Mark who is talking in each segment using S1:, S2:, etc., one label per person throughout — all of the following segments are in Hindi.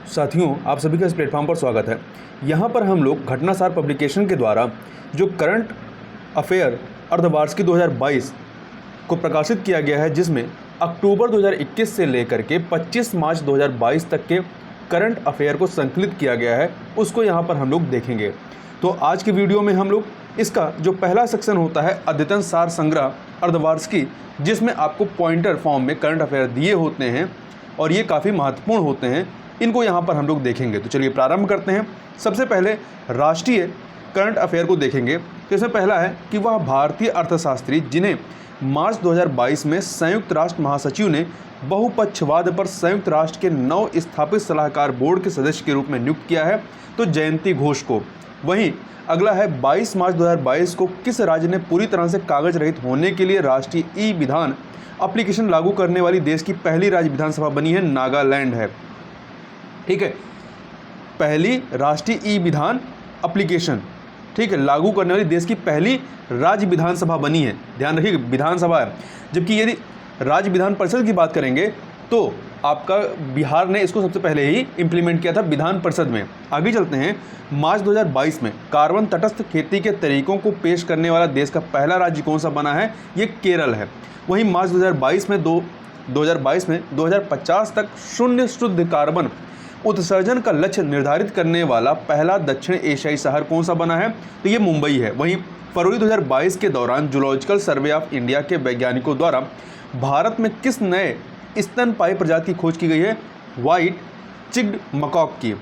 S1: साथियों, आप सभी का इस प्लेटफॉर्म पर स्वागत है। यहाँ पर हम लोग घटनासार पब्लिकेशन के द्वारा जो करंट अफेयर अर्धवार्षिकी 2022 को प्रकाशित किया गया है, जिसमें अक्टूबर 2021 से लेकर के 25 मार्च 2022 तक के करंट अफेयर को संकलित किया गया है, उसको यहाँ पर हम लोग देखेंगे। तो आज की वीडियो में हम लोग इसका जो पहला सेक्शन होता है अद्यतन सार संग्रह अर्धवार्षिकी, जिसमें आपको पॉइंटर फॉर्म में करंट अफेयर दिए होते हैं और ये काफ़ी महत्वपूर्ण होते हैं, इनको यहाँ पर हम लोग देखेंगे। तो चलिए प्रारंभ करते हैं। सबसे पहले राष्ट्रीय करंट अफेयर को देखेंगे। तो इसमें पहला है कि वह भारतीय अर्थशास्त्री जिन्हें मार्च 2022 में संयुक्त राष्ट्र महासचिव ने बहुपक्षवाद पर संयुक्त राष्ट्र के नव स्थापित सलाहकार बोर्ड के सदस्य के रूप में नियुक्त किया है, तो जयंती घोष को। वहीं अगला है 22 मार्च 2022 को किस राज्य ने पूरी तरह से कागज रहित होने के लिए राष्ट्रीय ई विधान एप्लीकेशन लागू करने वाली देश की पहली राज्य विधानसभा बनी है? नागालैंड है। ठीक है, पहली राष्ट्रीय ई विधान एप्लीकेशन, ठीक है, लागू करने वाली देश की पहली राज्य विधानसभा बनी है। ध्यान रखिए, विधानसभा है। जबकि यदि राज्य विधान परिषद की बात करेंगे तो आपका बिहार ने इसको सबसे पहले ही इंप्लीमेंट किया था विधान परिषद में। आगे चलते हैं। मार्च 2022 में कार्बन तटस्थ खेती के तरीकों को पेश करने वाला देश का पहला राज्य कौन सा बना है? ये केरल है। वहीं मार्च 2022 में 2050 तक शून्य शुद्ध कार्बन उत्सर्जन का लक्ष्य निर्धारित करने वाला पहला दक्षिण एशियाई शहर कौन सा बना है? तो ये मुंबई है। वहीं फरवरी 2022 के दौरान जूलॉजिकल सर्वे ऑफ इंडिया के वैज्ञानिकों द्वारा भारत में किस नए स्तनपायी प्रजाति की खोज की गई है? व्हाइट चिक्ड मकॉक की।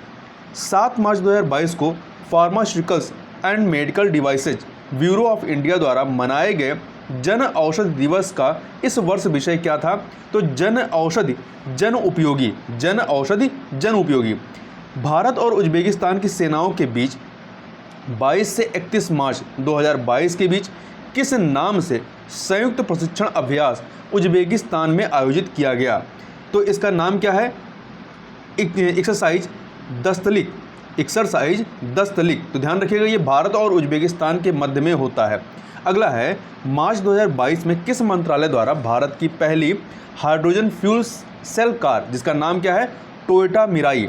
S1: 7 मार्च 2022 को pharmaceuticals and medical devices bureau of India द्वारा मनाए गए जन औषधि दिवस का इस वर्ष विषय क्या था? तो जन औषधि जन उपयोगी, जन औषधि जन उपयोगी। भारत और उज्बेकिस्तान की सेनाओं के बीच 22 से 31 मार्च 2022 के बीच किस नाम से संयुक्त प्रशिक्षण अभ्यास उज्बेकिस्तान में आयोजित किया गया? तो इसका नाम क्या है? Exercise Dustlik, exercise Dustlik. तो ध्यान रखिएगा, ये भारत और उज्बेकिस्तान के मध्य में होता है। अगला है, मार्च 2022 में किस मंत्रालय द्वारा भारत की पहली हाइड्रोजन फ्यूल सेल कार, जिसका नाम क्या है? टोयोटा मिराई,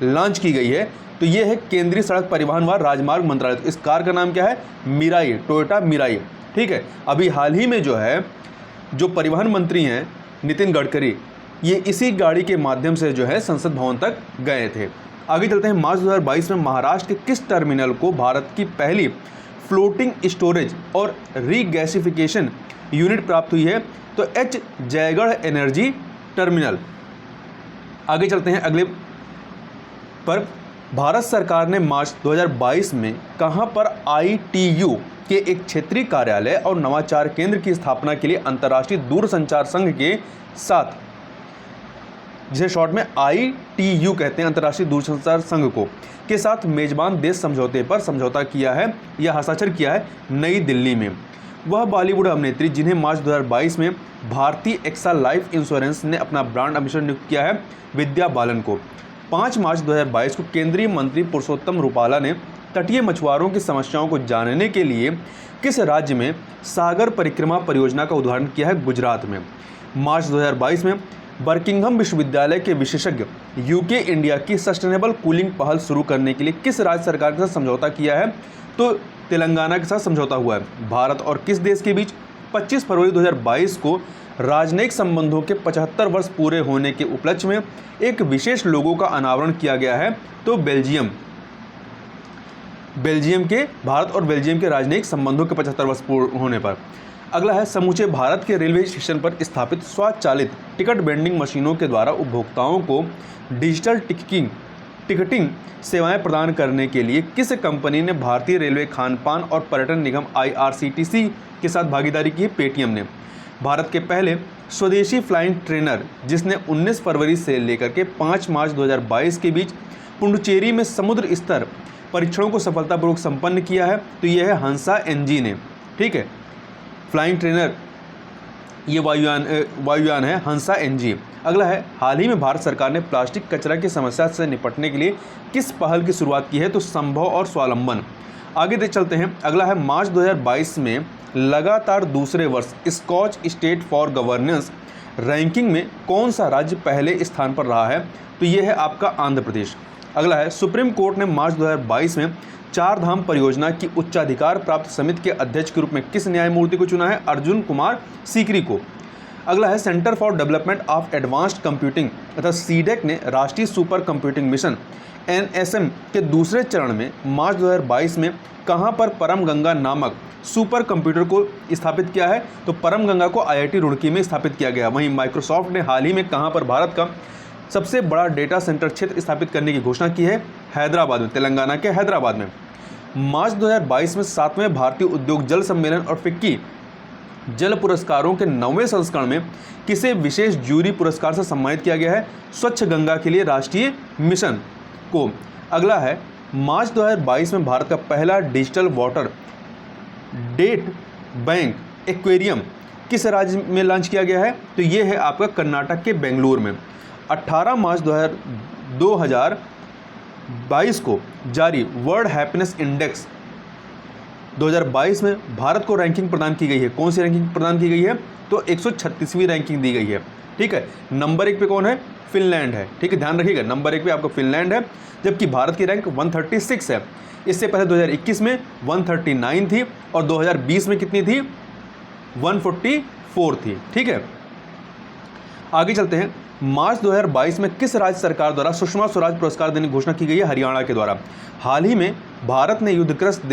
S1: लॉन्च की गई है? तो ये है केंद्रीय सड़क परिवहन व राजमार्ग मंत्रालय। तो इस कार का नाम क्या है? Mirai, Toyota Mirai. ठीक है, अभी हाल ही में जो परिवहन मंत्री हैं नितिन गडकरी, ये इसी गाड़ी के माध्यम से संसद भवन तक गए थे। आगे चलते हैं। मार्च 2022 में महाराष्ट्र के किस टर्मिनल को भारत की पहली फ्लोटिंग स्टोरेज और रीगैसिफिकेशन यूनिट प्राप्त हुई है? तो एच जयगढ़ एनर्जी टर्मिनल। आगे चलते हैं अगले पर। भारत सरकार ने मार्च 2022 में कहां पर ITU के एक क्षेत्रीय कार्यालय और नवाचार केंद्र की स्थापना के लिए अंतर्राष्ट्रीय दूरसंचार संघ के साथ, जिसे शॉर्ट में ITU कहते हैं, अंतर्राष्ट्रीय दूरसंचार संघ को, के साथ मेजबान देश समझौते पर समझौता किया है या हस्ताक्षर किया है? नई दिल्ली में। वह बॉलीवुड अभिनेत्री जिन्हें मार्च 2022 में भारतीय एक्सा लाइफ इंश्योरेंस ने अपना ब्रांड एम्बेसडर नियुक्त किया है? विद्या बालन को। 5 मार्च 2022 को केंद्रीय मंत्री पुरुषोत्तम रूपाला ने तटीय मछुआरों की समस्याओं को जानने के लिए किस राज्य में सागर परिक्रमा परियोजना का उद्घाटन किया है? गुजरात में। मार्च 2022 में बर्किंघम विश्वविद्यालय के विशेषज्ञ यूके इंडिया की सस्टेनेबल कूलिंग पहल शुरू करने के लिए किस राज्य सरकार के साथ समझौता किया है? तो तेलंगाना के साथ समझौता हुआ है। भारत और किस देश के बीच 25 फरवरी 2022 को राजनयिक संबंधों के 75 वर्ष पूरे होने के उपलक्ष्य में एक विशेष लोगो का अनावरण किया गया है? तो बेल्जियम के, भारत और बेल्जियम के राजनयिक संबंधों के 75 वर्ष पूर्ण होने पर। अगला है, समूचे भारत के रेलवे स्टेशन पर स्थापित स्वचालित टिकट वेंडिंग मशीनों के द्वारा उपभोक्ताओं को डिजिटल टिकटिंग सेवाएं प्रदान करने के लिए किस कंपनी ने भारतीय रेलवे खानपान और पर्यटन निगम IRCTC के साथ भागीदारी की? पेटीएम ने। भारत के पहले स्वदेशी फ्लाइंग ट्रेनर जिसने 19 फरवरी से लेकर के 5 मार्च 2022 के बीच पुडुचेरी में समुद्र स्तर परीक्षणों को सफलतापूर्वक संपन्न किया है? तो यह है हंसा NG ने। ठीक है, फ्लाइंग ट्रेनर ये वायुयान है हंसा NG। अगला है, हाल ही में भारत सरकार ने प्लास्टिक कचरा की समस्या से निपटने के लिए किस पहल की शुरुआत की है? तो संभव और स्वावलंबन। आगे देख चलते हैं, अगला है मार्च 2022 में लगातार दूसरे वर्ष Skoch state for governance ranking में कौन सा राज्य पहले स्थान पर रहा है? तो ये है आपका आंध्र प्रदेश। अगला है, सुप्रीम कोर्ट ने मार्च 2022 में चार धाम परियोजना की उच्चाधिकार प्राप्त समिति के अध्यक्ष के रूप में किस न्यायमूर्ति को चुना है? अर्जुन कुमार सीकरी को। अगला है, centre for development of advanced computing अर्थात सीडेक ने राष्ट्रीय सुपर कंप्यूटिंग मिशन NSM के दूसरे चरण में मार्च 2022 में कहां पर परम गंगा नामक सुपर कंप्यूटर को स्थापित किया है? तो परम गंगा को IIT रुड़की में स्थापित किया गया। वहीं माइक्रोसॉफ्ट ने हाल ही में कहां पर भारत का सबसे बड़ा डेटा सेंटर क्षेत्र स्थापित करने की घोषणा की है? हैदराबाद में, तेलंगाना के हैदराबाद में। मार्च 2022 में 7वें भारतीय उद्योग जल सम्मेलन और फिक्की जल पुरस्कारों के 9वें संस्करण में किसे विशेष जूरी पुरस्कार से सम्मानित किया गया है? स्वच्छ गंगा के लिए राष्ट्रीय मिशन को। अगला है, मार्च 2022 में भारत का पहला digital water data bank aquarium किस राज्य में लॉन्च किया गया है? तो ये है आपका कर्नाटक के बेंगलुरु में। 18 मार्च 2022 को जारी वर्ल्ड हैप्पीनेस इंडेक्स 2022 में भारत को रैंकिंग प्रदान की गई है। कौन सी रैंकिंग प्रदान की गई है? तो 136वीं रैंकिंग दी गई है। ठीक है, नंबर 1 पे कौन है? फिनलैंड है। ठीक है, ध्यान रखिएगा, नंबर 1 पे आपका फिनलैंड है, जबकि भारत की रैंक 136 है। इससे पहले 2021 में 139 थी और 2020 में कितनी थी? 144 थी। ठीक है, आगे चलते हैं। मार्च 2022 में किस राज्य सरकार द्वारा सुषमा स्वराज पुरस्कार देने की घोषणा की गई है? हरियाणा के द्वारा। हाल ही में भारत ने युद्धग्रस्त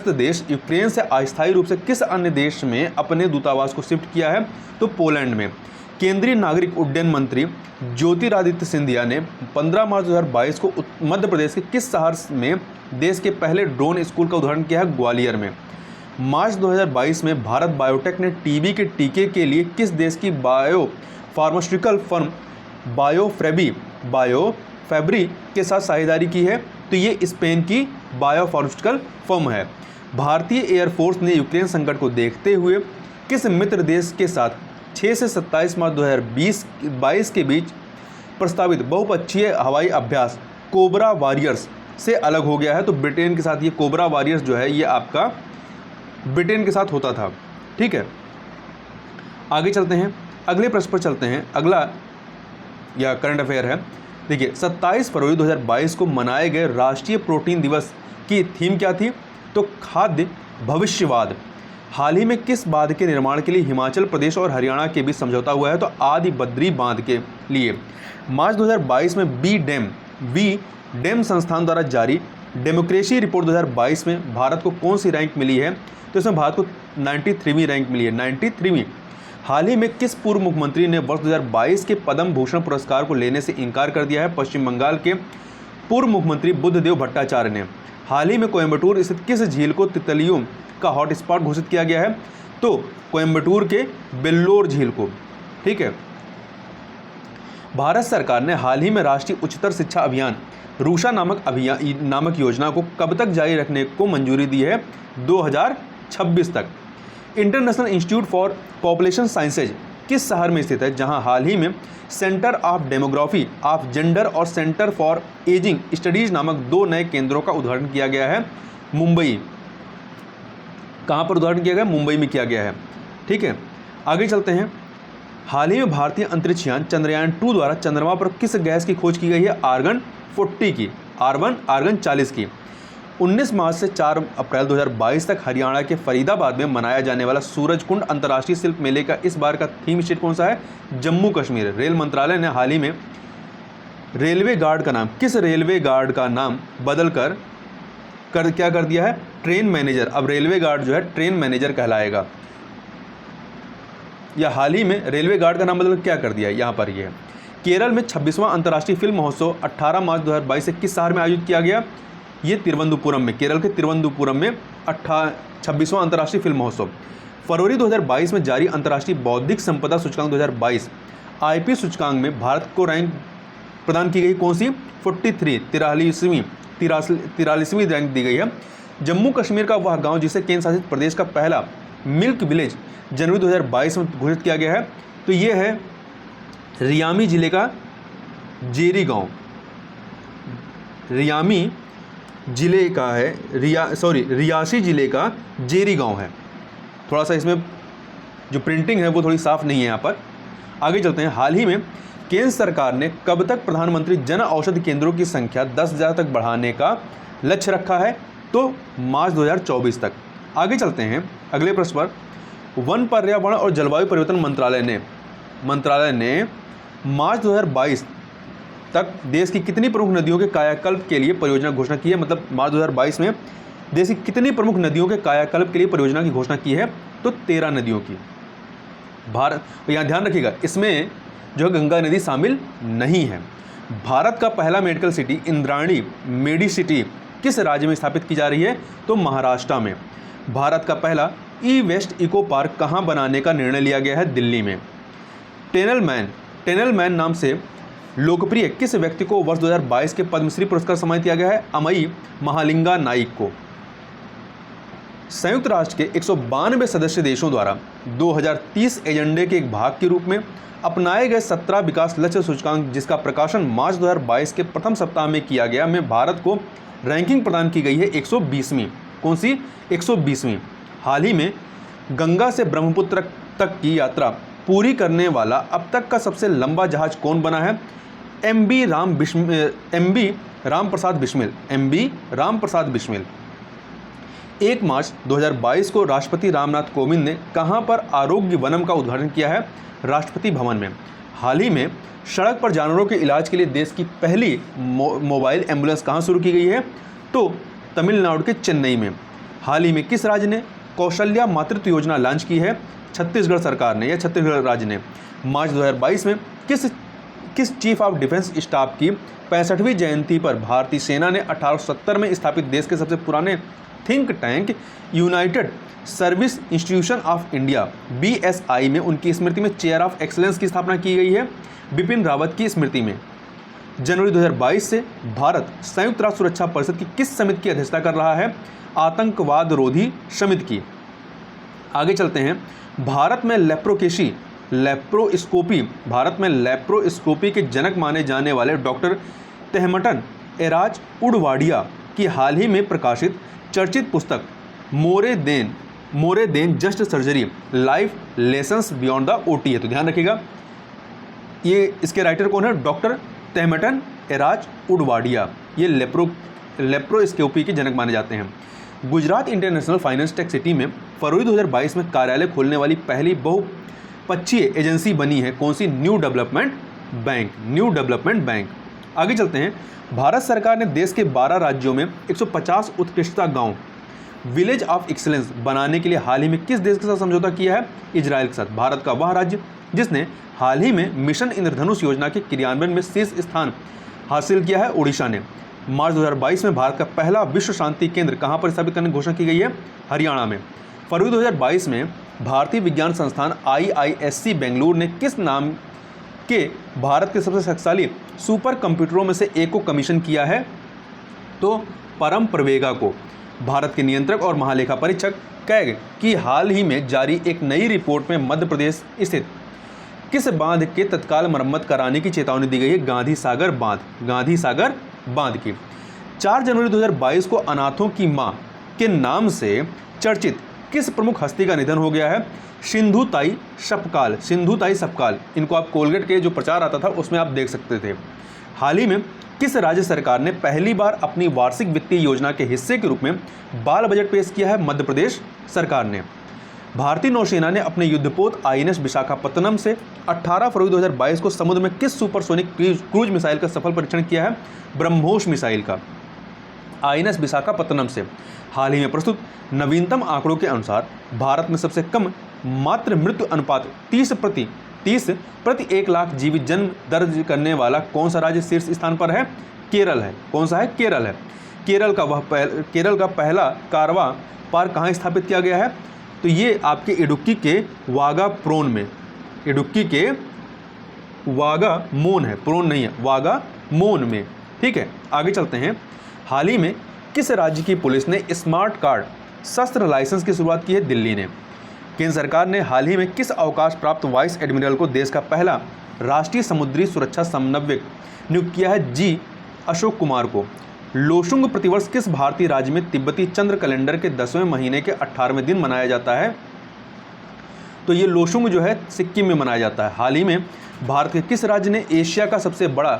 S1: देश यूक्रेन से अस्थायी रूप से किस अन्य देश में अपने दूतावास को शिफ्ट किया है? तो पोलैंड में। केंद्रीय नागरिक उड्डयन मंत्री ज्योतिरादित्य सिंधिया ने 15 मार्च 2022 को मध्य प्रदेश के किस शहर में देश के पहले ड्रोन स्कूल का उद्घाटन किया है? ग्वालियर में। मार्च 2022 में भारत बायोटेक ने टीबी के टीके के लिए किस देश की बायो फार्मास्यूटिकल फर्म बायोफैब्री के साथ साझेदारी की है? तो ये स्पेन की बायोफार्मास्यूटिकल फर्म है। भारतीय एयरफोर्स ने यूक्रेन संकट को देखते हुए किस मित्र देश के साथ 6 से 27 मार्च 2022 के बीच प्रस्तावित बहुपक्षीय हवाई अभ्यास कोबरा वॉरियर्स से अलग हो गया है? तो ब्रिटेन के साथ ये कोबरा वॉरियर्स जो है ये आपका ब्रिटेन के साथ होता था। ठीक है, आगे चलते हैं, अगले प्रश्न पर चलते हैं। अगला या करंट अफेयर है। देखिए, 27 फरवरी 2022 को मनाए गए राष्ट्रीय प्रोटीन दिवस की थीम क्या थी? तो खाद्य भविष्यवाद। हाल ही में किस बांध के निर्माण के लिए हिमाचल प्रदेश और हरियाणा के बीच समझौता हुआ है? तो आदि बद्री बांध के लिए। मार्च 2022 में वी डैम संस्थान द्वारा जारी डेमोक्रेसी रिपोर्ट 2022 में भारत को कौन सी रैंक मिली है? तो इसमें भारत को 93वीं रैंक मिली है, 93वीं। हाल ही में किस पूर्व मुख्यमंत्री ने वर्ष 2022 के पद्म भूषण पुरस्कार को लेने से इनकार कर दिया है? पश्चिम बंगाल के पूर्व मुख्यमंत्री बुद्धदेव भट्टाचार्य ने। हाल ही में कोयम्बटूर स्थित किस झील को तितलियों का हॉटस्पॉट घोषित किया गया है? तो कोयम्बटूर के बेल्लोर झील को। ठीक है, भारत सरकार ने हाल ही में राष्ट्रीय उच्चतर शिक्षा अभियान रूषा नामक योजना को कब तक जारी रखने को मंजूरी दी है? 2026 तक। International institute for population sciences किस शहर में स्थित है, जहां हाल ही में centre of demography of gender और सेंटर फॉर एजिंग स्टडीज नामक 2 नए केंद्रों का उद्घाटन किया गया है? मुंबई। कहां पर उद्घाटन किया गया? मुंबई में किया गया है। ठीक है, आगे चलते हैं। हाल ही में भारतीय अंतरिक्ष यान चंद्रयान 2 द्वारा चंद्रमा पर किस गैस की खोज की गई है? आर्गन 40 की, आर्गन 40 की। 19 मार्च से 4 अप्रैल 2022 तक हरियाणा के फरीदाबाद में मनाया जाने वाला सूरजकुंड अंतर्राष्ट्रीय शिल्प मेले का इस बार का थीम स्टेट कौन सा है? जम्मू कश्मीर। रेल मंत्रालय ने हाल ही में रेलवे गार्ड का नाम, किस रेलवे गार्ड का नाम बदल कर क्या कर दिया है? Train manager. अब रेलवे गार्ड जो है ट्रेन मैनेजर कहलाएगा। या हाल ही में रेलवे गार्ड का नाम बदल क्या कर दिया है? यहाँ पर ये है। केरल में 26वां अंतर्राष्ट्रीय फिल्म महोत्सव 18 मार्च 2022 से किस शहर में आयोजित किया गया? ये तिरुवनंतपुरम में, केरल के तिरुवनंतपुरम में 26वां अंतर्राष्ट्रीय फिल्म महोत्सव। फरवरी 2022 में जारी अंतर्राष्ट्रीय बौद्धिक संपदा सूचकांक 2022 IP सूचकांक में भारत को रैंक प्रदान की गई कौन सी? 43वीं रैंक दी गई है। जम्मू कश्मीर का वह गांव जिसे केंद्र शासित प्रदेश का पहला मिल्क विलेज जनवरी 2022 में घोषित किया गया है, तो ये है रियामी जिले का जेरी गांव। रियामी जिले का है रियासी जिले का जेरी गांव है। थोड़ा सा इसमें जो प्रिंटिंग है वो थोड़ी साफ नहीं है यहाँ पर। आगे चलते हैं। हाल ही में केंद्र सरकार ने कब तक प्रधानमंत्री जन औषधि केंद्रों की संख्या 10,000 तक बढ़ाने का लक्ष्य रखा है? तो मार्च 2024 तक। आगे चलते हैं अगले प्रश्न पर। वन, पर्यावरण और जलवायु परिवर्तन मंत्रालय ने मार्च 2022 तक देश की कितनी प्रमुख नदियों के कायाकल्प के लिए परियोजना घोषणा की है? मतलब मार्च 2022 में देश की कितनी प्रमुख नदियों के कायाकल्प के लिए परियोजना की घोषणा की है? तो 13 नदियों की। भारत, यहाँ ध्यान रखिएगा, इसमें जो गंगा नदी शामिल नहीं है। भारत का पहला मेडिकल सिटी इंद्रायणी मेडिसिटी किस राज्य में स्थापित की जा रही है? तो महाराष्ट्र में। भारत का पहला ई वेस्ट इको पार्क कहाँ बनाने का निर्णय लिया गया है? दिल्ली में। टेनल मैन नाम से लोकप्रिय किस व्यक्ति को वर्ष 2022 के पद्मश्री पुरस्कार सम्मानित किया गया है? अमई महालिंगा नाइक को। संयुक्त राष्ट्र के 192 सदस्य देशों द्वारा 2030 एजेंडे के एक भाग के रूप में अपनाए गए 17 विकास लक्ष्य सूचकांक, जिसका प्रकाशन मार्च 2022 के प्रथम सप्ताह में किया गया, में भारत को रैंकिंग प्रदान की गई है 120वीं। कौन सी? 120वीं। हाल ही में गंगा से ब्रह्मपुत्र तक की यात्रा पूरी करने वाला अब तक का सबसे लंबा जहाज कौन बना है? एमबी राम प्रसाद बिस्मिल। 1 मार्च 2022 को राष्ट्रपति रामनाथ कोविंद ने कहां पर आरोग्य वनम का उद्घाटन किया है? राष्ट्रपति भवन में। हाल ही में सड़क पर जानवरों के इलाज के लिए देश की पहली मोबाइल एम्बुलेंस कहां शुरू की गई है? तो तमिलनाडु के चेन्नई में। हाल ही में किस राज्य ने कौशल्या मातृत्व योजना लॉन्च की है? छत्तीसगढ़ सरकार ने या छत्तीसगढ़ राज्य ने। मार्च 2022 में किस चीफ ऑफ डिफेंस स्टाफ की 65वीं जयंती पर भारतीय सेना ने 1870 में स्थापित देश के सबसे पुराने think tank United service institution of India BSI में उनकी स्मृति में चेयर ऑफ एक्सीलेंस की स्थापना की गई है? बिपिन रावत की स्मृति में। जनवरी 2022 से भारत संयुक्त राष्ट्र सुरक्षा परिषद की किस समिति की अध्यक्षता कर रहा है? आतंकवाद रोधी समिति की। आगे चलते हैं। भारत में लेप्रोस्कोपी के जनक माने जाने वाले डॉक्टर तेहमटन एराज उडवाडिया की हाल ही में प्रकाशित चर्चित पुस्तक more than just surgery, life lessons beyond the OT है। तो ध्यान रखिएगा, ये इसके राइटर कौन है? डॉक्टर तेहमटन एराज उडवाडिया। ये लेप्रोस्कोपी के जनक माने जाते हैं। Gujarat international finance tech city में फरवरी 2022 में कार्यालय खोलने वाली पहली बहुपक्षीय एजेंसी बनी है। कौन सी? New development bank. आगे चलते हैं। भारत सरकार ने देश के 12 राज्यों में 150 उत्कृष्टता गांव विलेज ऑफ एक्सीलेंस बनाने के लिए हाल ही में किस देश के साथ समझौता किया है? इजराइल के साथ। भारत का वह राज्य जिसने हाल ही में मिशन इंद्रधनुष योजना के क्रियान्वयन में शीर्ष स्थान हासिल किया है? उड़ीसा ने। मार्च 2022 में भारत का पहला विश्व शांति केंद्र कहां पर स्थापित करने की घोषणा की गई है? हरियाणा में। फरवरी 2022 में भारतीय विज्ञान संस्थान IISc बेंगलुरु ने किस नाम के भारत के सबसे शक्तिशाली सुपर कंप्यूटरों में से एक को कमीशन किया है? तो परम प्रवेगा को। भारत के नियंत्रक और महालेखा परीक्षक कैग की हाल ही में जारी एक नई रिपोर्ट में मध्य प्रदेश स्थित किस बांध के तत्काल मरम्मत कराने की चेतावनी दी गई है? गांधी सागर बांध की। 4 जनवरी 2022 को अनाथों की मां के नाम से चर्चित किस प्रमुख हस्ती का निधन हो गया है? सिंधुताई सपकाल। इनको आप कोलगेट के जो प्रचार आता था उसमें आप देख सकते थे। हाल ही में किस राज्य सरकार ने पहली बार अपनी वार्षिक वित्तीय योजना के हिस्से के रूप में बाल बजट पेश किया है? मध्य प्रदेश सरकार ने। भारतीय नौसेना ने अपने युद्धपोत INS विशाखापत्तनम से 18 फरवरी 2022 को समुद्र में किस सुपरसोनिक क्रूज मिसाइल का सफल परीक्षण किया है? ब्रह्मोस मिसाइल का। INS विशाखापत्तनम से हाल ही में प्रस्तुत नवीनतम आंकड़ों के अनुसार भारत में सबसे कम मातृ मृत्यु अनुपात 30 प्रति 1 लाख जीवित जन्म दर्ज करने वाला कौन सा राज्य शीर्ष स्थान पर है? केरल है। कौन सा है? केरल है। केरल का पहला कारवा पार्क कहाँ स्थापित किया गया है? तो ये आपके इडुक्की के वागाप्रोन में। इडुक्की के वागामोन है, प्रोन नहीं है, वागामोन में। ठीक है, आगे चलते हैं। हाल ही में किस राज्य की पुलिस ने स्मार्ट कार्ड शस्त्र लाइसेंस की शुरुआत की है? दिल्ली ने। केंद्र सरकार ने हाल ही में किस अवकाश प्राप्त वाइस एडमिरल को देश का पहला राष्ट्रीय समुद्री सुरक्षा समन्वयक नियुक्त किया है? G. अशोक कुमार को। लोशुंग प्रतिवर्ष किस भारतीय राज्य में तिब्बती चंद्र कैलेंडर के 10वें महीने के 18वें दिन मनाया जाता है? तो ये लोशुंग जो है सिक्किम में मनाया जाता है। हाल ही में भारत के किस राज्य ने एशिया का सबसे बड़ा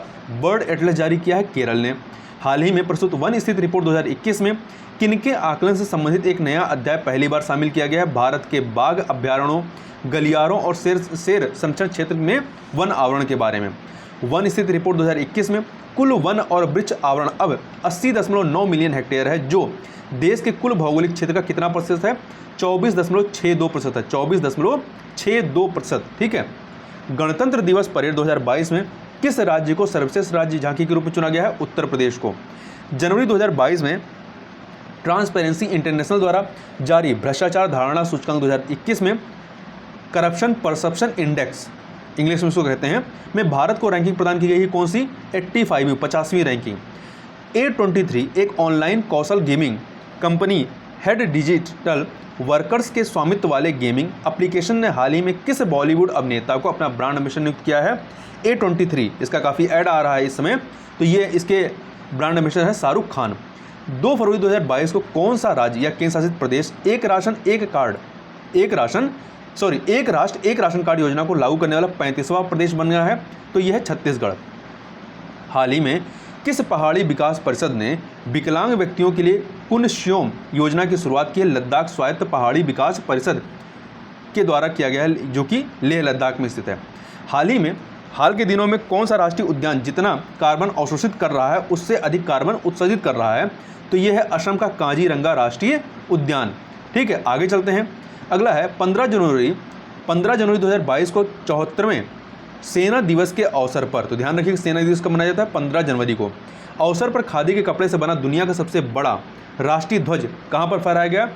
S1: बर्ड एटलस जारी किया है? केरल ने। हाल ही में प्रस्तुत वन स्थिति रिपोर्ट 2021 में किनके आकलन से संबंधित एक नया अध्याय पहली बार शामिल किया गया है? भारत के बाघ अभ्यारण्यों, गलियारों और शेर संरक्षण क्षेत्र में वन आवरण के बारे में। वन स्थिति रिपोर्ट 2021 में कुल वन और वृक्ष आवरण अब 80.9 मिलियन हेक्टेयर है, जो देश के कुल भौगोलिक क्षेत्र का कितना प्रतिशत है? 24.62% है। 24.62%। ठीक है। गणतंत्र दिवस परेड 2022 में किस राज्य को सर्वश्रेष्ठ राज्य झांकी के रूप में चुना गया है? उत्तर प्रदेश को। जनवरी 2022 में ट्रांसपेरेंसी इंटरनेशनल द्वारा जारी भ्रष्टाचार धारणा सूचकांक 2021 में करप्शन परसेप्शन इंडेक्स, इंग्लिश में इसको कहते हैं, में भारत को रैंकिंग प्रदान की गई है कौन सी? 85वीं 50वीं रैंकिंग। A23 एक ऑनलाइन कौशल gaming company head digital workers के स्वामित्व वाले गेमिंग एप्लीकेशन ने हाल ही में किस बॉलीवुड अभिनेता को अपना ब्रांड एम्बेसडर नियुक्त किया है? A23, इसका काफ़ी ऐड आ रहा है इस समय, तो ये इसके ब्रांड एम्बेसडर है शाहरुख खान। 2 फरवरी 2022 को कौन सा राज्य या केंद्र शासित प्रदेश एक राष्ट्र एक राशन कार्ड योजना को लागू करने वाला 35वां प्रदेश बन गया है? तो यह है छत्तीसगढ़। हाल ही में किस पहाड़ी विकास परिषद ने विकलांग व्यक्तियों के लिए कुनश्योम योजना की शुरुआत की है? लद्दाख स्वायत्त पहाड़ी विकास परिषद के द्वारा किया गया है, जो कि लेह लद्दाख में स्थित है। हाल के दिनों में कौन सा राष्ट्रीय उद्यान जितना कार्बन अवशोषित कर रहा है उससे अधिक कार्बन उत्सर्जित कर रहा है? तो यह है असम का काजीरंगा राष्ट्रीय उद्यान। ठीक है, आगे चलते हैं। अगला है 15 जनवरी 2022 को 74वें सेना दिवस के अवसर पर, तो ध्यान रखिए सेना दिवस कब मनाया जाता है? 15 जनवरी को। अवसर पर खादी के कपड़े से बना दुनिया का सबसे बड़ा राष्ट्रीय ध्वज कहाँ पर फहराया गया?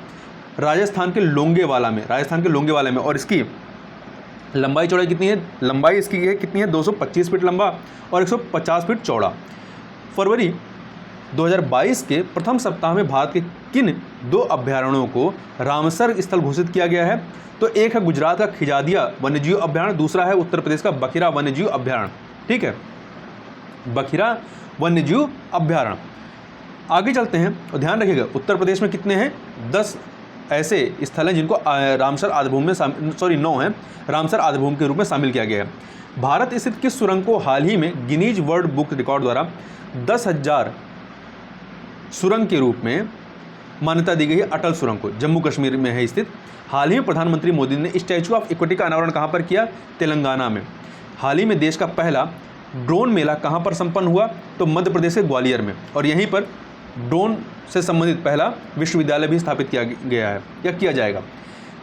S1: राजस्थान के लोंगेवाला में। और इसकी लंबाई चौड़ाई कितनी है? लंबाई इसकी है कितनी है? 225 फीट लंबा और 150 फीट चौड़ा। फरवरी 2022 के प्रथम सप्ताह में भारत के किन 2 अभ्यारण्यों को रामसर स्थल घोषित किया गया है? तो एक है गुजरात का खिजादिया वन्यजीव अभ्यारण्य, दूसरा है उत्तर प्रदेश का बखिरा वन्यजीव अभ्यारण्य। ठीक है, बखिरा वन्यजीव अभ्यारण्य। आगे चलते हैं और ध्यान रखिएगा उत्तर प्रदेश में कितने हैं? 10 ऐसे स्थल हैं जिनको रामसर आर्द्रभूमि में 9 हैं, रामसर आर्द्रभूमि के रूप में शामिल किया गया है। भारत स्थित किस सुरंग को हाल ही में गिनीज वर्ल्ड बुक रिकॉर्ड द्वारा 10,000 सुरंग के रूप में मान्यता दी गई है? अटल सुरंग को, जम्मू कश्मीर में है स्थित। हाल ही में प्रधानमंत्री मोदी ने स्टैचू ऑफ इक्विटी का अनावरण कहाँ पर किया? तेलंगाना में। हाल ही में देश का पहला ड्रोन मेला कहाँ पर संपन्न हुआ? तो मध्य प्रदेश के ग्वालियर में। और यहीं पर ड्रोन से संबंधित पहला विश्वविद्यालय भी स्थापित किया गया है या किया जाएगा।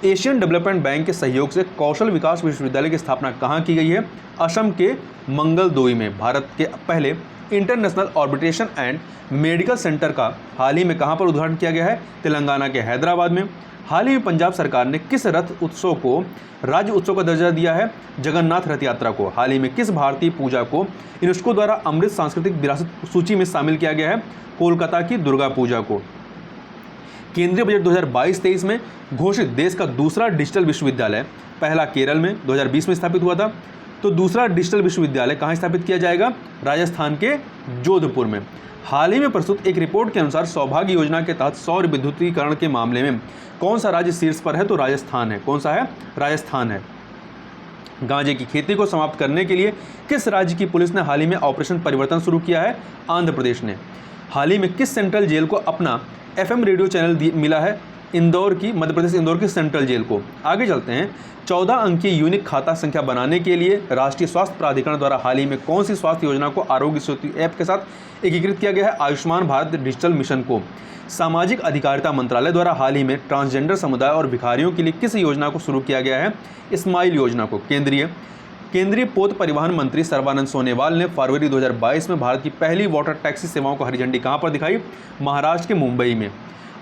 S1: एशियन डेवलपमेंट बैंक के सहयोग से कौशल विकास विश्वविद्यालय की स्थापना कहाँ की गई है? असम के मंगलदोई में। भारत के पहले इंटरनेशनल ऑर्बिटेशन एंड मेडिकल सेंटर का हाल ही में कहाँ पर उद्घाटन किया गया है? तेलंगाना के हैदराबाद में। हाल ही में पंजाब सरकार ने किस रथ उत्सव को राज्य उत्सव का दर्जा दिया है? जगन्नाथ रथ यात्रा को। हाल ही में किस भारतीय पूजा को यूनेस्को द्वारा अमृत सांस्कृतिक विरासत सूची में शामिल किया गया है? कोलकाता की दुर्गा पूजा को। केंद्रीय बजट 2022-23 में घोषित देश का दूसरा डिजिटल विश्वविद्यालय, पहला केरल में 2020 में स्थापित हुआ था, तो दूसरा डिजिटल विश्वविद्यालय कहाँ स्थापित किया जाएगा? राजस्थान के जोधपुर में। हाल ही में प्रस्तुत एक रिपोर्ट के अनुसार सौभाग्य योजना के तहत सौर विद्युतीकरण के मामले में कौन सा राज्य शीर्ष पर है? तो राजस्थान है। कौन सा है? राजस्थान है। गांजे की खेती को समाप्त करने के लिए किस राज्य की पुलिस ने हाल ही में ऑपरेशन परिवर्तन शुरू किया है? आंध्र प्रदेश ने। हाल ही में किस सेंट्रल जेल को अपना FM रेडियो चैनल मिला है? इंदौर की, मध्य प्रदेश इंदौर की सेंट्रल जेल को। आगे चलते हैं। 14 अंकीय यूनिक खाता संख्या बनाने के लिए राष्ट्रीय स्वास्थ्य प्राधिकरण द्वारा हाल ही में कौन सी स्वास्थ्य योजना को आरोग्य सेतु ऐप के साथ एकीकृत किया गया है? आयुष्मान भारत डिजिटल मिशन को। सामाजिक अधिकारिता मंत्रालय द्वारा हाल ही में ट्रांसजेंडर समुदाय और भिखारियों के लिए किस योजना को शुरू किया गया है? स्माइल योजना को। केंद्रीय पोत परिवहन मंत्री सर्बानंद सोनोवाल ने फरवरी 2022 में भारत की पहली वाटर टैक्सी सेवाओं को हरी झंडी कहाँ पर दिखाई? महाराष्ट्र के मुंबई में।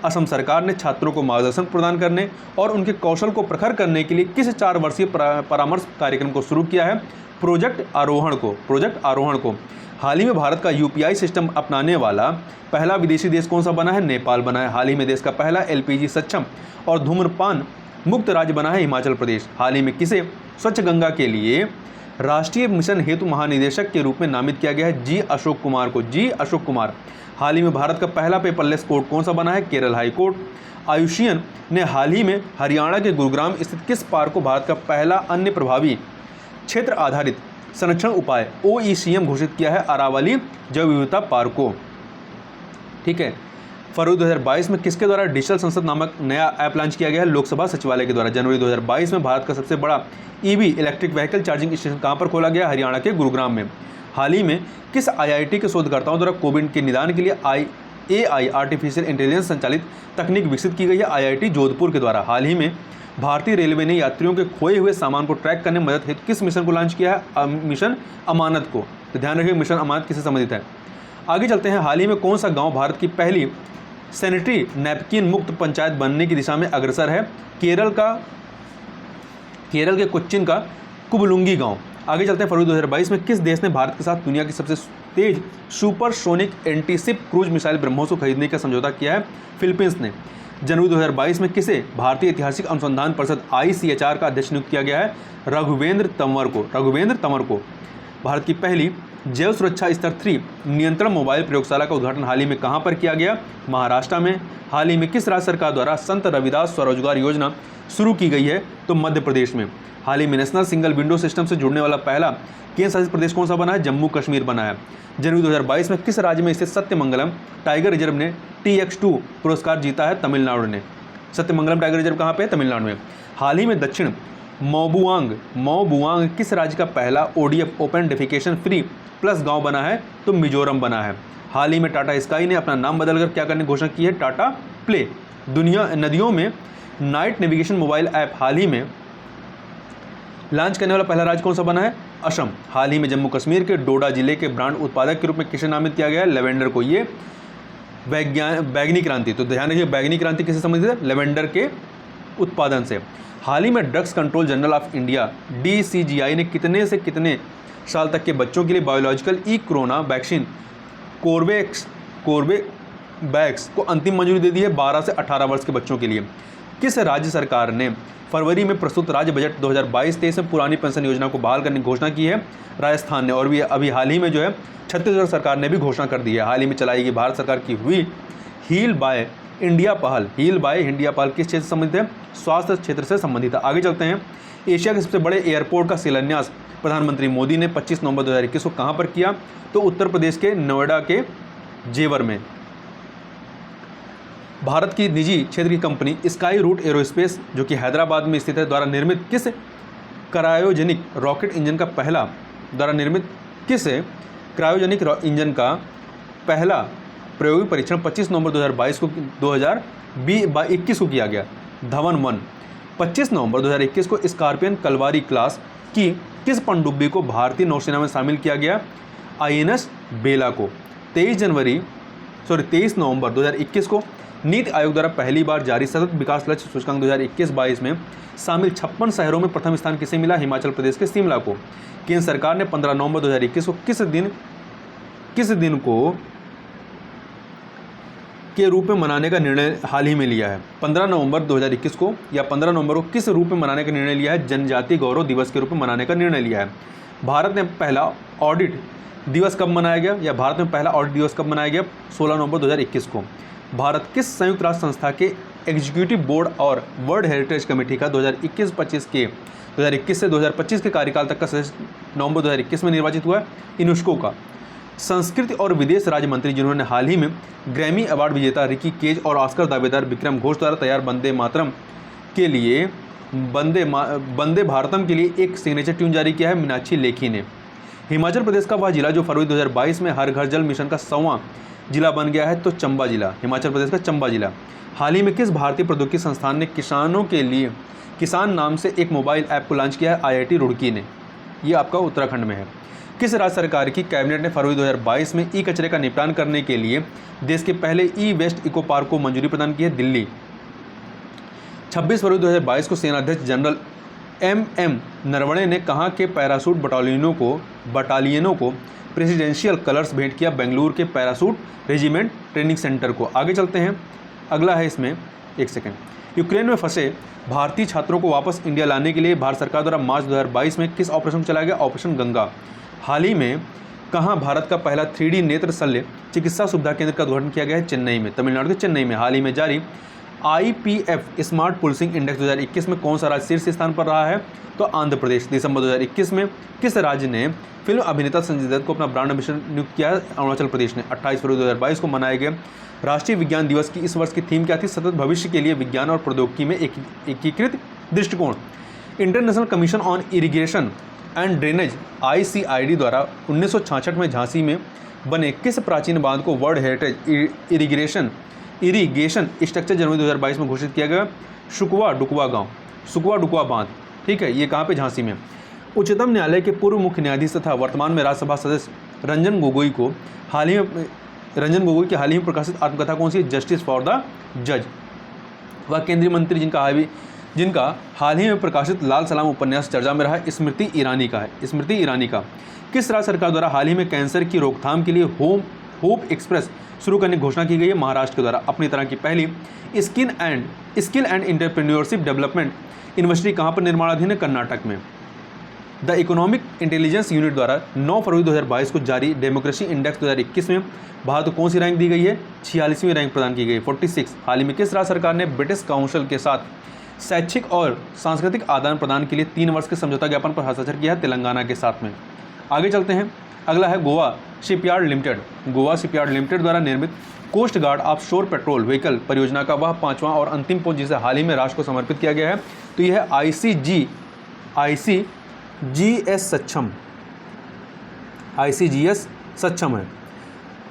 S1: असम सरकार ने छात्रों को मार्गदर्शन प्रदान करने और उनके कौशल को प्रखर करने के लिए किस 4 वर्षीय परामर्श कार्यक्रम को शुरू किया है? प्रोजेक्ट आरोहण को। हाल ही में भारत का UPI सिस्टम अपनाने वाला पहला विदेशी देश कौन सा बना है? नेपाल बना है। हाल ही में देश का पहला LPG सक्षम और धूम्रपान मुक्त राज्य बना है हिमाचल प्रदेश। हाल ही में किसे स्वच्छ गंगा के लिए राष्ट्रीय मिशन हेतु महानिदेशक के रूप में नामित किया गया है जी अशोक कुमार को। जी अशोक कुमार। हाल ही में भारत का पहला पेपरलेस कोर्ट कौन सा बना है? Kerala high court. आयुषियन ने हाल ही में हरियाणा के गुरुग्राम स्थित किस पार्क को भारत का पहला अन्य प्रभावी क्षेत्र आधारित संरक्षण उपाय OECM घोषित किया है? अरावली जैव विविधता पार्क को। ठीक है। फरवरी 2022 में किसके द्वारा डिजिटल संसद नामक नया ऐप लॉन्च किया गया है? लोकसभा सचिवालय के द्वारा। जनवरी 2022 में भारत का सबसे बड़ा EV electric vehicle charging station कहां पर खोला गया? हरियाणा के गुरुग्राम में। हाल ही में किस IIT के शोधकर्ताओं द्वारा कोविड के निदान के लिए AI आर्टिफिशियल इंटेलिजेंस संचालित तकनीक विकसित की गई है? IIT जोधपुर के द्वारा। हाल ही में भारतीय रेलवे ने यात्रियों के खोए हुए सामान को ट्रैक करने में मदद हेतु किस मिशन को लॉन्च किया है? मिशन अमानत को। तो ध्यान रखिए मिशन अमानत किससे संबंधित है। आगे चलते हैं। हाल ही में कौन सा गांव भारत की पहली सैनिटरी नैपकिन मुक्त पंचायत बनने की दिशा में अग्रसर है? केरल के कोच्चिन का कुबलुंगी गांव। आगे चलते हैं। फरवरी 2022 में किस देश ने भारत के साथ दुनिया की सबसे तेज supersonic antiship cruise missile BrahMos को खरीदने का समझौता किया है? फिलीपींस ने। जनवरी 2022 में किसे भारतीय ऐतिहासिक अनुसंधान परिषद ICHR का अध्यक्ष नियुक्त किया गया है? रघुवेंद्र तंवर को। भारत की पहली जैव सुरक्षा स्तर 3 नियंत्रण मोबाइल प्रयोगशाला का उद्घाटन हाल ही में कहां पर किया गया? महाराष्ट्र में। हाल ही में किस राज्य सरकार द्वारा संत रविदास स्वरोजगार योजना शुरू की गई है? तो मध्य प्रदेश में। हाल ही में नेशनल सिंगल विंडो सिस्टम से जुड़ने वाला पहला केंद्र शासित प्रदेश कौन सा बना है? जम्मू कश्मीर बना है। जनवरी 2022 में किस राज्य में स्थित सत्यमंगलम टाइगर रिजर्व ने TX2 पुरस्कार जीता है? तमिलनाडु ने। सत्यमंगलम टाइगर रिजर्व कहाँ पे है? तमिलनाडु में। हाल ही में दक्षिण मोबुआंग किस राज्य का पहला ODF open defecation free plus गांव बना है? तो मिजोरम बना है। हाल ही में टाटा स्काई ने अपना नाम बदलकर क्या करने की घोषणा की है? टाटा प्ले। दुनिया नदियों में नाइट नेविगेशन मोबाइल ऐप हाल ही में लॉन्च करने वाला पहला राज्य कौन सा बना है? असम। हाल ही में जम्मू कश्मीर के डोडा जिले के ब्रांड उत्पादक के रूप में किसे नामित किया गया है? लेवेंडर को। ये बैगनी क्रांति। तो ध्यान रखिए बैगनी क्रांति किससे संबंधित है? लेवेंडर के उत्पादन से। हाल ही में drugs control general of India DCGI ने कितने से कितने साल तक के बच्चों के लिए बायोलॉजिकल कोरोना वैक्सीन कोर्बेवैक्स को अंतिम मंजूरी दे दी है? 12 से 18 वर्ष के बच्चों के लिए। किस राज्य सरकार ने फरवरी में प्रस्तुत राज्य बजट 2022-23 में पुरानी पेंशन योजना को बहाल करने की घोषणा की है? राजस्थान ने। और भी अभी हाल ही में जो है छत्तीसगढ़ सरकार ने भी घोषणा कर दी है। हाल ही में चलाई गई भारत सरकार की हुई हील बाय इंडिया पहल किस क्षेत्र से संबंधित है? स्वास्थ्य क्षेत्र से संबंधित है। आगे चलते हैं। एशिया के सबसे बड़े एयरपोर्ट का शिलान्यास प्रधानमंत्री मोदी ने 25 नवंबर 2021 को कहां पर किया? तो उत्तर प्रदेश के नोएडा के जेवर में। भारत की निजी क्षेत्र की कंपनी स्काई रूट एरोस्पेस जो कि हैदराबाद में स्थित है द्वारा निर्मित किस क्रायोजेनिक रॉकेट इंजन का पहला प्रायोगिक परीक्षण 25 नवंबर 2021 को किया गया? धवन 1। 25 नवंबर 2021 को स्कॉर्पियन कलवारी क्लास की किस पनडुब्बी को भारतीय नौसेना में शामिल किया गया? INS बेला को। 23 नवंबर 2021 को नीति आयोग द्वारा पहली बार जारी सतत विकास लक्ष्य सूचकांक 2021-22 में शामिल 56 शहरों में प्रथम स्थान किसे मिला? हिमाचल प्रदेश के शिमला को। केंद्र सरकार ने 15 नवंबर 2021 को किस दिन को के रूप में मनाने का निर्णय हाल ही में लिया है? 15 नवंबर 2021 को या 15 नवंबर को किस रूप में मनाने का निर्णय लिया है? जनजातीय गौरव दिवस के रूप में मनाने का निर्णय लिया है। भारत में पहला ऑडिट दिवस कब मनाया गया 16 नवंबर 2021 को। भारत किस संयुक्त राष्ट्र संस्था के एग्जीक्यूटिव बोर्ड और वर्ल्ड हेरिटेज कमेटी का 2021 से 2025 के कार्यकाल तक का सदस्य नवंबर 2021 में निर्वाचित हुआ है? यूनेस्को का। संस्कृति और विदेश राज्य मंत्री जिन्होंने हाल ही में ग्रैमी अवार्ड विजेता रिकी केज और ऑस्कर दावेदार विक्रम घोष द्वारा तैयार वंदे भारतम के लिए एक सिग्नेचर ट्यून जारी किया है? मीनाक्षी लेखी ने। हिमाचल प्रदेश का वह जिला जो फरवरी 2022 में हर घर जल मिशन का 100वां जिला बन गया है? तो चंबा जिला। हिमाचल प्रदेश का चंबा जिला। हाल ही में किस भारतीय प्रौद्योगिकी संस्थान ने किसानों के लिए किसान नाम से एक मोबाइल ऐप को लॉन्च किया है? IIT रुड़की ने। ये आपका उत्तराखंड में है। किस राज्य सरकार की कैबिनेट ने फरवरी 2022 में कचरे का निपटान करने के लिए देश के पहले वेस्ट इको पार्क को मंजूरी प्रदान की है? दिल्ली। 26 फरवरी 2022 को सेनाध्यक्ष जनरल MM नरवणे ने कहा कि पैरासूट बटालियनों को प्रेसिडेंशियल कलर्स भेंट किया बेंगलुरु के पैरासूट रेजिमेंट ट्रेनिंग सेंटर को। आगे चलते हैं। अगला है इसमें एक सेकेंड। यूक्रेन में फंसे भारतीय छात्रों को वापस इंडिया लाने के लिए भारत सरकार द्वारा मार्च 2022 में किस ऑपरेशन को चलाया गया? ऑपरेशन गंगा। हाल ही में कहाँ भारत का पहला 3D नेत्र शल्य चिकित्सा सुविधा केंद्र का उद्घाटन किया गया है? चेन्नई में, तमिलनाडु के चेन्नई में। हाल ही में जारी IPF स्मार्ट पुलिसिंग इंडेक्स 2021 में कौन सा राज्य शीर्ष स्थान पर रहा है? तो आंध्र प्रदेश। दिसंबर 2021 में किस राज्य ने फिल्म अभिनेता संजय दत्त को अपना ब्रांड एम्बेसडर नियुक्त किया है? अरुणाचल प्रदेश ने। 28 फरवरी 2022 को मनाए गए राष्ट्रीय विज्ञान दिवस की इस वर्ष की थीम क्या थी? सतत भविष्य के लिए विज्ञान और प्रौद्योगिकी में एकीकृत दृष्टिकोण। International commission on irrigation and drainage ICID द्वारा 1966 में झांसी में बने किस प्राचीन बांध को वर्ल्ड हेरिटेज इरिगेशन स्ट्रक्चर जनवरी 2022 में घोषित किया गया? सुकवा डुकवा बांध। ठीक है, ये कहाँ पे? झांसी में। उच्चतम न्यायालय के पूर्व मुख्य न्यायाधीश तथा वर्तमान में राज्यसभा सदस्य रंजन गोगोई की हाल ही में प्रकाशित आत्मकथा कौन सी है? जस्टिस फॉर द जज। वह केंद्रीय मंत्री जिनका हाल ही में प्रकाशित लाल सलाम उपन्यास चर्चा में रहा स्मृति ईरानी का है। स्मृति ईरानी का किस राज्य सरकार द्वारा हाल ही में कैंसर की रोकथाम के लिए होप एक्सप्रेस शुरू करने की घोषणा की गई है? महाराष्ट्र के द्वारा। अपनी तरह की पहली skill and entrepreneurship development university कहाँ पर निर्माणाधीन है? कर्नाटक में। द इकोनॉमिक इंटेलिजेंस यूनिट द्वारा 9 फरवरी 2022 को जारी डेमोक्रेसी इंडेक्स 2021 में भारत को कौन सी रैंक दी गई है? 46वीं रैंक प्रदान की गई, 46। हाल ही में किस राज्य सरकार ने ब्रिटिश काउंसिल के साथ शैक्षिक और सांस्कृतिक आदान प्रदान के लिए 3 वर्ष के समझौता ज्ञापन पर हस्ताक्षर किया है? तेलंगाना के साथ में। आगे चलते हैं, अगला है Goa shipyard limited. Goa shipyard limited द्वारा निर्मित कोस्ट गार्ड ऑफ शोर पेट्रोल व्हीकल परियोजना का वह 5वां और अंतिम पोस्ट जिसे हाल ही में राष्ट्र को समर्पित किया गया है, तो यह है ICGS सक्षम है।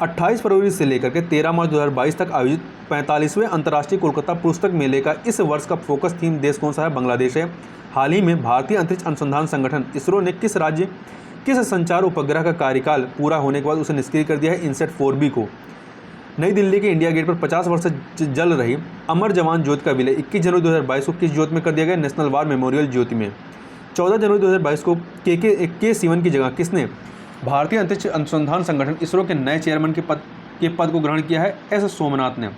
S1: 28 फरवरी से लेकर के 13 मार्च 2022 तक आयोजित 45वें अंतर्राष्ट्रीय कोलकाता पुस्तक मेले का इस वर्ष का फोकस थीम देश कौन सा है? बांग्लादेश है। हाल ही में भारतीय अंतरिक्ष अनुसंधान संगठन इसरो ने किस संचार उपग्रह का कार्यकाल पूरा होने के बाद उसे निष्क्रिय कर दिया है? इनसेट 4B को। नई दिल्ली के इंडिया गेट पर 50 वर्ष से जल रही अमर जवान ज्योति का विलय 21 जनवरी 2022 को किस ज्योति में कर दिया गया? नेशनल वार मेमोरियल ज्योति में। 14 जनवरी 2022 को के सिवन की जगह किसने भारतीय अंतरिक्ष अनुसंधान संगठन इसरो के नए चेयरमैन के पद को ग्रहण किया है? S सोमनाथ ने।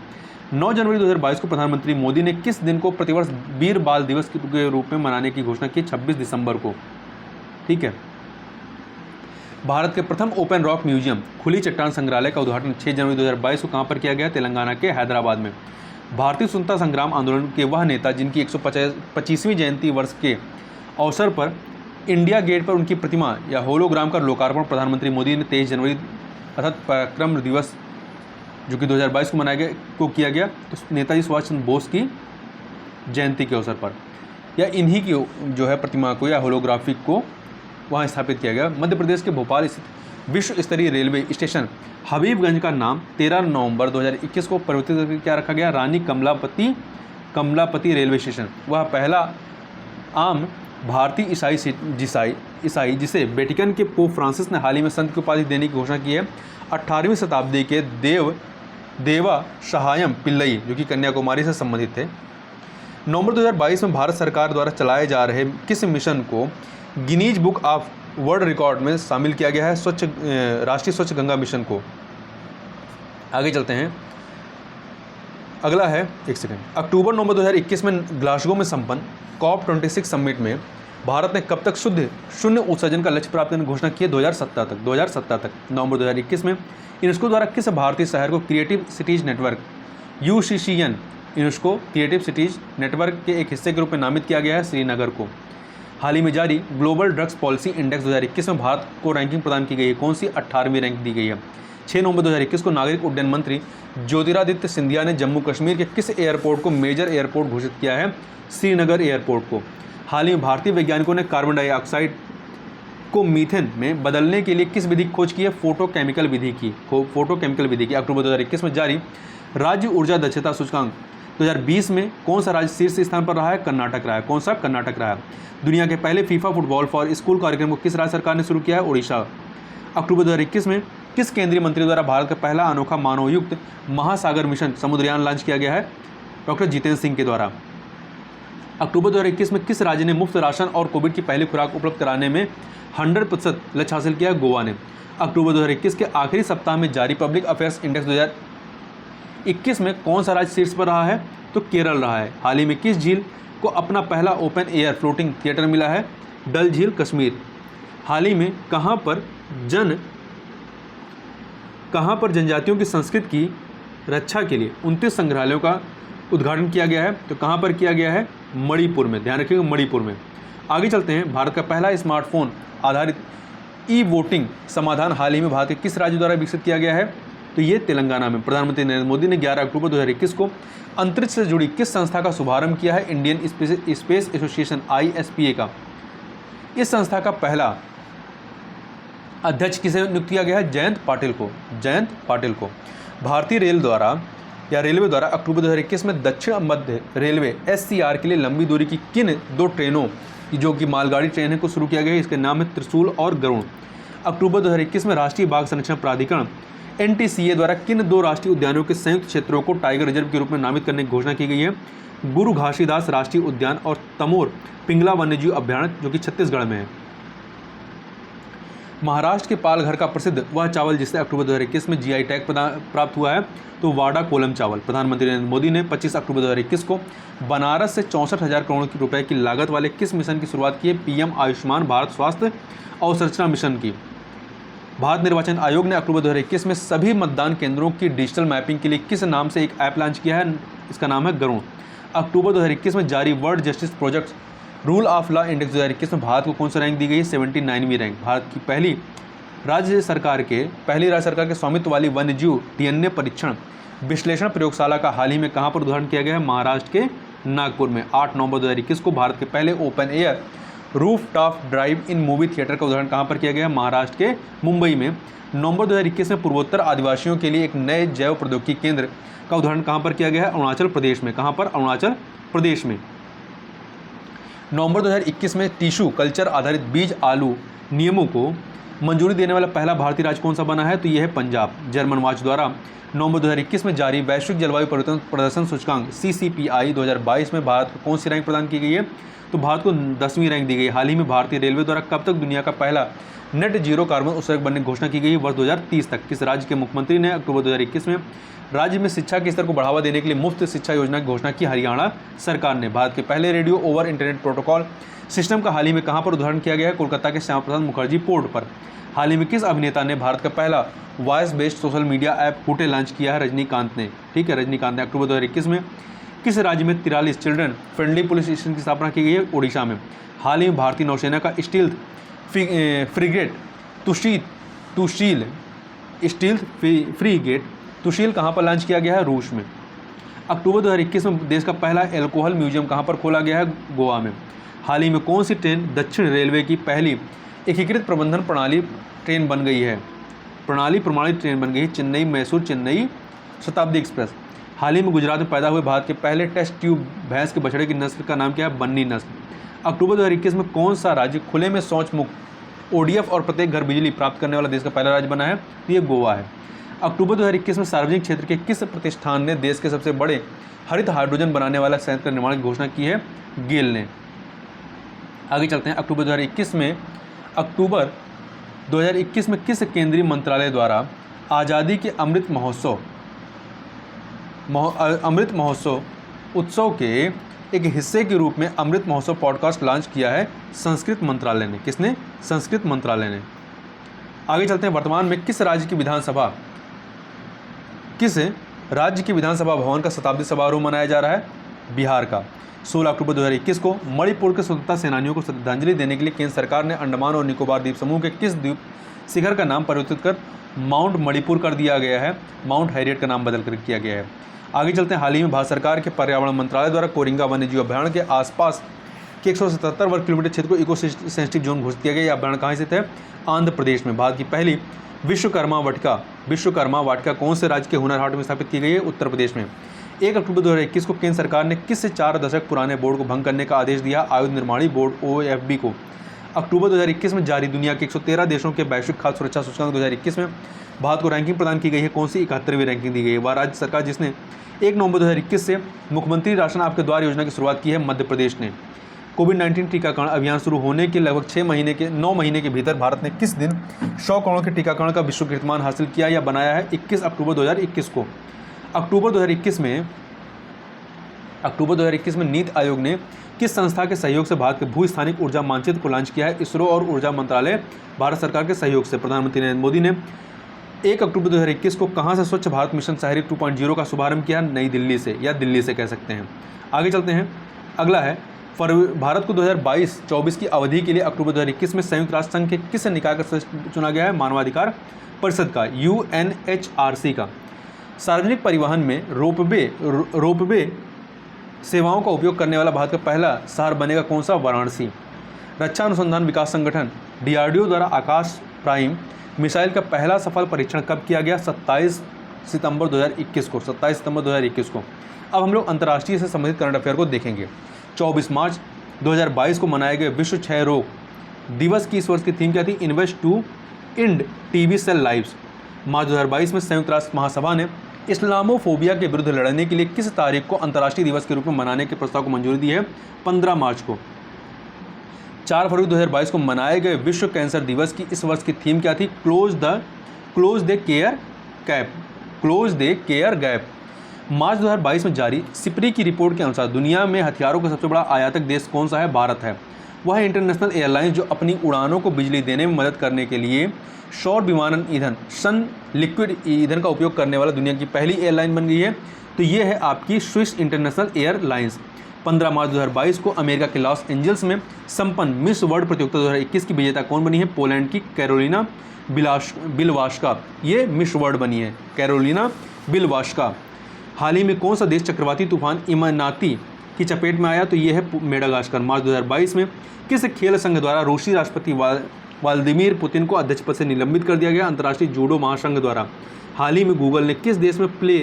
S1: 9 जनवरी 2022 को प्रधानमंत्री मोदी ने किस दिन को प्रतिवर्ष वीर बाल दिवस के रूप में मनाने की घोषणा की? 26 दिसंबर को। ठीक है। भारत के प्रथम ओपन रॉक म्यूजियम खुली चट्टान संग्रहालय का उद्घाटन 6 जनवरी 2022 को कहाँ पर किया गया? तेलंगाना के हैदराबाद में। भारतीय स्वतंत्रता संग्राम आंदोलन के वह नेता जिनकी 125वीं जयंती वर्ष के अवसर पर इंडिया गेट पर उनकी प्रतिमा या होलोग्राम का लोकार्पण प्रधानमंत्री मोदी ने 23 जनवरी अर्थात पराक्रम दिवस जो कि 2022 को मनाया गया को किया गया, तो नेताजी सुभाष चंद्र बोस की जयंती के अवसर पर या इन्हीं की जो है प्रतिमा को या होलोग्राफिक को वहाँ स्थापित किया गया। मध्य प्रदेश के भोपाल स्थित विश्व स्तरीय रेलवे स्टेशन हबीबगंज का नाम 13 नवंबर 2021 को परिवर्तित करके क्या रखा गया? रानी कमलापति रेलवे स्टेशन। वह पहला आम भारतीय ईसाई जिसे वेटिकन के पोप फ्रांसिस ने हाल ही में संत की उपाधि देने की घोषणा की है। 18वीं शताब्दी के देवा सहायम पिल्लई जो कि कन्याकुमारी से संबंधित थे। नवंबर 2022 में भारत सरकार द्वारा चलाए जा रहे किस मिशन को Guinness book of world record में शामिल किया गया है? राष्ट्रीय स्वच्छ गंगा मिशन को। आगे चलते हैं, अगला है अक्टूबर नवंबर 2021 में ग्लासगो में संपन्न COP26 समिट में भारत ने कब तक शून्य उत्सर्जन का लक्ष्य प्राप्त करने की घोषणा की है? 2070 तक। नवंबर 2021 में यूनेस्को द्वारा किस भारतीय शहर को creative cities network UCCN UNESCO creative cities network के एक हिस्से के रूप में नामित किया गया है? श्रीनगर को। हाल ही में जारी ग्लोबल ड्रग्स पॉलिसी इंडेक्स 2021 में भारत को रैंकिंग प्रदान की गई है? कौन सी? 18वीं रैंक दी गई है। 6 नवंबर 2021 को नागरिक उड्डयन मंत्री ज्योतिरादित्य सिंधिया ने जम्मू कश्मीर के किस एयरपोर्ट को मेजर एयरपोर्ट घोषित किया है? श्रीनगर एयरपोर्ट को। हाल ही में भारतीय वैज्ञानिकों ने कार्बन डाइऑक्साइड को मीथेन में बदलने के लिए किस विधि की खोज की है? फोटोकेमिकल विधि की। अक्टूबर 2021 में जारी राज्य ऊर्जा दक्षता सूचकांक 2020 में कौन सा राज्य शीर्ष स्थान पर रहा है? कर्नाटक रहा है। कौन सा? कर्नाटक रहा है। दुनिया के पहले फीफा फुटबॉल फॉर स्कूल कार्यक्रम को किस राज्य सरकार ने शुरू किया है? उड़ीसा। अक्टूबर 2021 में किस केंद्रीय मंत्री द्वारा भारत का पहला अनोखा मानवयुक्त महासागर मिशन समुद्रयान लॉन्च किया गया है? डॉक्टर जितेंद्र सिंह के द्वारा। अक्टूबर 2021 में किस राज्य ने मुफ्त राशन और कोविड की पहली खुराक उपलब्ध कराने में 100% लक्ष्य हासिल किया? गोवा ने। अक्टूबर 2021 के आखिरी सप्ताह में जारी पब्लिक अफेयर्स इंडेक्स 2021 में कौन सा राज्य शीर्ष पर रहा है? तो केरल रहा है। हाल ही में किस झील को अपना पहला ओपन एयर फ्लोटिंग थिएटर मिला है? डल झील, कश्मीर। हाल ही में कहाँ पर जनजातियों की संस्कृति की रक्षा के लिए 29 संग्रहालयों का उद्घाटन किया गया है? तो कहाँ पर किया गया है? मणिपुर में। ध्यान रखिएगा, मणिपुर में। आगे चलते हैं। भारत का पहला स्मार्टफोन आधारित ई वोटिंग समाधान हाल ही में भारत के किस राज्य द्वारा विकसित किया गया है? तो ये तेलंगाना में। प्रधानमंत्री नरेंद्र मोदी ने 11 अक्टूबर 2021 को अंतरिक्ष से जुड़ी किस संस्था का शुभारंभ किया है? इंडियन स्पेस एसोसिएशन ISPA का। इस संस्था का पहला अध्यक्ष किसे नियुक्त किया गया है? जयंत पाटिल को। भारतीय रेलवे द्वारा अक्टूबर 2021 में दक्षिण मध्य रेलवे SCR के लिए लंबी दूरी की किन 2 ट्रेनों जो कि मालगाड़ी ट्रेन है को शुरू किया गया है? इसके नाम है त्रिशूल और गरुण। अक्टूबर 2021 में राष्ट्रीय बाघ संरक्षण प्राधिकरण NTCA द्वारा किन 2 राष्ट्रीय उद्यानों के संयुक्त क्षेत्रों को टाइगर रिजर्व के रूप में नामित करने की घोषणा की गई है? गुरु घासीदास राष्ट्रीय उद्यान और तमोर पिंगला वन्यजीव अभ्यारण्य जो कि छत्तीसगढ़ में है। महाराष्ट्र के पालघर का प्रसिद्ध वह चावल जिसे अक्टूबर 2021 में GI टैग प्राप्त हुआ है? तो वाडा कोलम चावल। प्रधानमंत्री नरेंद्र मोदी ने 25 अक्टूबर 2021 को बनारस से 64,000 करोड़ रुपए की लागत वाले किस मिशन की शुरुआत की है? PM आयुष्मान भारत स्वास्थ्य अवसंरचना मिशन की। भारत निर्वाचन आयोग ने अक्टूबर 2021 में सभी मतदान केंद्रों की डिजिटल मैपिंग के लिए किस नाम से एक ऐप लॉन्च किया है? इसका नाम है गरुण। अक्टूबर 2021 में जारी world justice project rule of law index 2021 में भारत को कौन सा रैंक दी गई है? 79वीं रैंक। भारत की पहली राज्य सरकार के स्वामित्व वाली वन्यजीव DNA परीक्षण विश्लेषण प्रयोगशाला का हाल ही में कहां पर उद्घाटन किया गया है? महाराष्ट्र के नागपुर में। 8 नवंबर 2021 को भारत के पहले open air roof top drive इन मूवी थिएटर का उद्घाटन कहां पर किया गया है? महाराष्ट्र के मुंबई में। नवंबर 2021 में पूर्वोत्तर आदिवासियों के लिए एक नए जैव प्रौद्योगिकी केंद्र का उद्घाटन कहां पर किया गया है? अरुणाचल प्रदेश में। कहां पर? अरुणाचल प्रदेश में। नवंबर 2021 में टिश्यू कल्चर आधारित बीज आलू नियमों को मंजूरी देने वाला पहला भारतीय राज्य कौन सा बना है? तो यह है पंजाब। जर्मन वॉच द्वारा नवंबर 2021 में जारी वैश्विक जलवायु परिवर्तन प्रदर्शन सूचकांक CCPI 2022 में भारत को कौन सी रैंक प्रदान की गई है? तो भारत को 10वीं रैंक दी गई। हाल ही में भारतीय रेलवे द्वारा कब तक दुनिया का पहला नेट जीरो कार्बन उत्सर्जक बनने की घोषणा की गई? वर्ष 2030 तक। किस राज्य के मुख्यमंत्री ने अक्टूबर 2021 में राज्य में शिक्षा के स्तर को बढ़ावा देने के लिए मुफ्त शिक्षा योजना की घोषणा की? हरियाणा सरकार ने। भारत के पहले radio over internet protocol system का हाल ही में कहां पर उद्घाटन किया गया है? कोलकाता के श्यामा प्रसाद मुखर्जी पोर्ट पर। हाल ही में किस अभिनेता ने भारत का पहला voice based social media app Hoote launch किया है? रजनीकांत ने। ठीक है, रजनीकांत ने। अक्टूबर 2021 में किस राज्य में 43 चिल्ड्रन फ्रेंडली पुलिस स्टेशन की स्थापना की गई है? ओडिशा में। हाल ही में भारतीय नौसेना का स्टील्थ फ्रिगेट तुशील कहाँ पर लॉन्च किया गया है? रूस में। अक्टूबर 2021 में देश का पहला एल्कोहल म्यूजियम कहाँ पर खोला गया है? गोवा में। हाल ही में कौन सी ट्रेन दक्षिण रेलवे की पहली एकीकृत प्रबंधन प्रणाली ट्रेन बन गई है? प्रमाणित ट्रेन बन गई है चेन्नई मैसूर चेन्नई शताब्दी एक्सप्रेस। हाल ही में गुजरात में पैदा हुए भारत के पहले टेस्ट ट्यूब भैंस के बछड़े की नस्ल का नाम क्या है? बन्नी नस्ल। अक्टूबर 2021 में कौन सा राज्य खुले में शौच मुक्त ODF और प्रत्येक घर बिजली प्राप्त करने वाला देश का पहला राज्य बना है? तो ये गोवा है। अक्टूबर 2021 में सार्वजनिक क्षेत्र के किस प्रतिष्ठान ने देश के सबसे बड़े हरित हाइड्रोजन बनाने वाला संयंत्र का निर्माण की घोषणा की है? गेल ने। आगे चलते हैं। अक्टूबर 2021 में किस केंद्रीय मंत्रालय द्वारा आज़ादी के अमृत महोत्सव उत्सव के एक हिस्से के रूप में अमृत महोत्सव पॉडकास्ट लॉन्च किया है? संस्कृत मंत्रालय ने। किसने? संस्कृत मंत्रालय ने। आगे चलते हैं। वर्तमान में किस राज्य की विधानसभा भवन का शताब्दी समारोह मनाया जा रहा है? बिहार का। 16 अक्टूबर 2021 को मणिपुर के स्वतंत्रता सेनानियों को श्रद्धांजलि देने के लिए केंद्र सरकार ने अंडमान और निकोबार द्वीप समूह के किस द्वीप शिखर का नाम परिवर्तित कर माउंट मणिपुर कर दिया गया है? माउंट हैरियट का नाम बदल कर किया गया है। आगे चलते हैं। हाल ही में भारत सरकार के पर्यावरण मंत्रालय द्वारा कोरिंगा वन्यजीव अभ्यारण्य के आसपास के 177 वर्ग किलोमीटर क्षेत्र को इको सेंसिटिव जोन घोषित किया गया। यह अभ्यारण्य कहाँ स्थित है? आंध्र प्रदेश में। भारत की पहली विश्वकर्मा वाटिका कौन से राज्य के हुनर हाट में स्थापित की गई है? उत्तर प्रदेश में। 1 अक्टूबर 2021 को केंद्र सरकार ने किस 4 दशक पुराने बोर्ड को भंग करने का आदेश दिया? आयुध निर्माणी बोर्ड OAFB को। अक्टूबर 2021 में जारी दुनिया के 113 देशों के वैश्विक खाद्य सुरक्षा सूचकांक 2021 में भारत को रैंकिंग प्रदान की गई है। कौन सी? 71वीं रैंकिंग दी गई है। वह राज्य सरकार जिसने 1 नवंबर 2021 से मुख्यमंत्री राशन आपके द्वार योजना की शुरुआत की है? मध्य प्रदेश ने। कोविड-19 टीकाकरण अभियान शुरू होने के लगभग 9 महीने के भीतर भारत ने किस दिन 100 करोड़ के टीकाकरण का विश्व कीर्तिमान हासिल किया या बनाया है? 21 अक्टूबर 2021 को। अक्टूबर 2021 में अक्टूबर 2021 में नीति आयोग ने किस संस्था के सहयोग से भारत के भू स्थानिक ऊर्जा मानचित्र को लॉन्च किया है? इसरो और ऊर्जा मंत्रालय भारत सरकार के सहयोग से। प्रधानमंत्री नरेंद्र मोदी ने 1 अक्टूबर 2021 को कहां से स्वच्छ भारत मिशन शहरी 2.0 का शुभारंभ किया? नई दिल्ली से, या दिल्ली से कह सकते हैं। आगे चलते हैं। अगला है, भारत को 2022-24 की अवधि के लिए अक्टूबर 2021 में संयुक्त राष्ट्र संघ के किस निकाय का सदस्य चुना गया है? मानवाधिकार परिषद का, UNHRC का। सार्वजनिक परिवहन में रोपवे सेवाओं का उपयोग करने वाला भारत का पहला शहर बनेगा कौन सा? वाराणसी। रक्षा अनुसंधान विकास संगठन DRDO द्वारा आकाश प्राइम मिसाइल का पहला सफल परीक्षण कब किया गया? 27 सितंबर 2021 को। 27 सितंबर 2021 को। अब हम लोग अंतर्राष्ट्रीय से संबंधित करंट अफेयर को देखेंगे। 24 मार्च 2022 को मनाए गए विश्व क्षय रोग दिवस की इस वर्ष की थीम क्या थी? Invest to end TB save lives. मार्च 2022 में संयुक्त राष्ट्र महासभा ने इस्लामोफोबिया के विरुद्ध लड़ने के लिए किस तारीख को अंतर्राष्ट्रीय दिवस के रूप में मनाने के प्रस्ताव को मंजूरी दी है? 15 मार्च को। 4 फरवरी 2022 को मनाए गए विश्व कैंसर दिवस की इस वर्ष की थीम क्या थी? Close the care gap. मार्च 2022 में जारी सिप्री की रिपोर्ट के अनुसार दुनिया में हथियारों का सबसे बड़ा आयातक देश कौन सा है? भारत है। वह इंटरनेशनल एयरलाइंस जो अपनी उड़ानों को बिजली देने में मदद करने के लिए सौर विमानन ईंधन सन लिक्विड ईंधन का उपयोग करने वाला दुनिया की पहली एयरलाइन बन गई है। तो ये है आपकी स्विस इंटरनेशनल एयरलाइंस। 15 मार्च 2022 को अमेरिका के लॉस एंजल्स में संपन्न मिस वर्ल्ड प्रतियोगिता 2021 की विजेता कौन बनी है? पोलैंड की कैरोलिना बिलवास्का। ये मिस वर्ल्ड बनी है, कैरोलिना बिलवास्का। हाल ही में कौन सा देश चक्रवाती तूफान इमानाती की चपेट में आया? तो ये है मेडागास्कर। मार्च 2022 में किस खेल संघ द्वारा रूसी राष्ट्रपति व्लादिमीर पुतिन को अध्यक्ष पद से निलंबित कर दिया गया? अंतर्राष्ट्रीय जूडो महासंघ द्वारा। हाल ही में गूगल ने किस देश में प्ले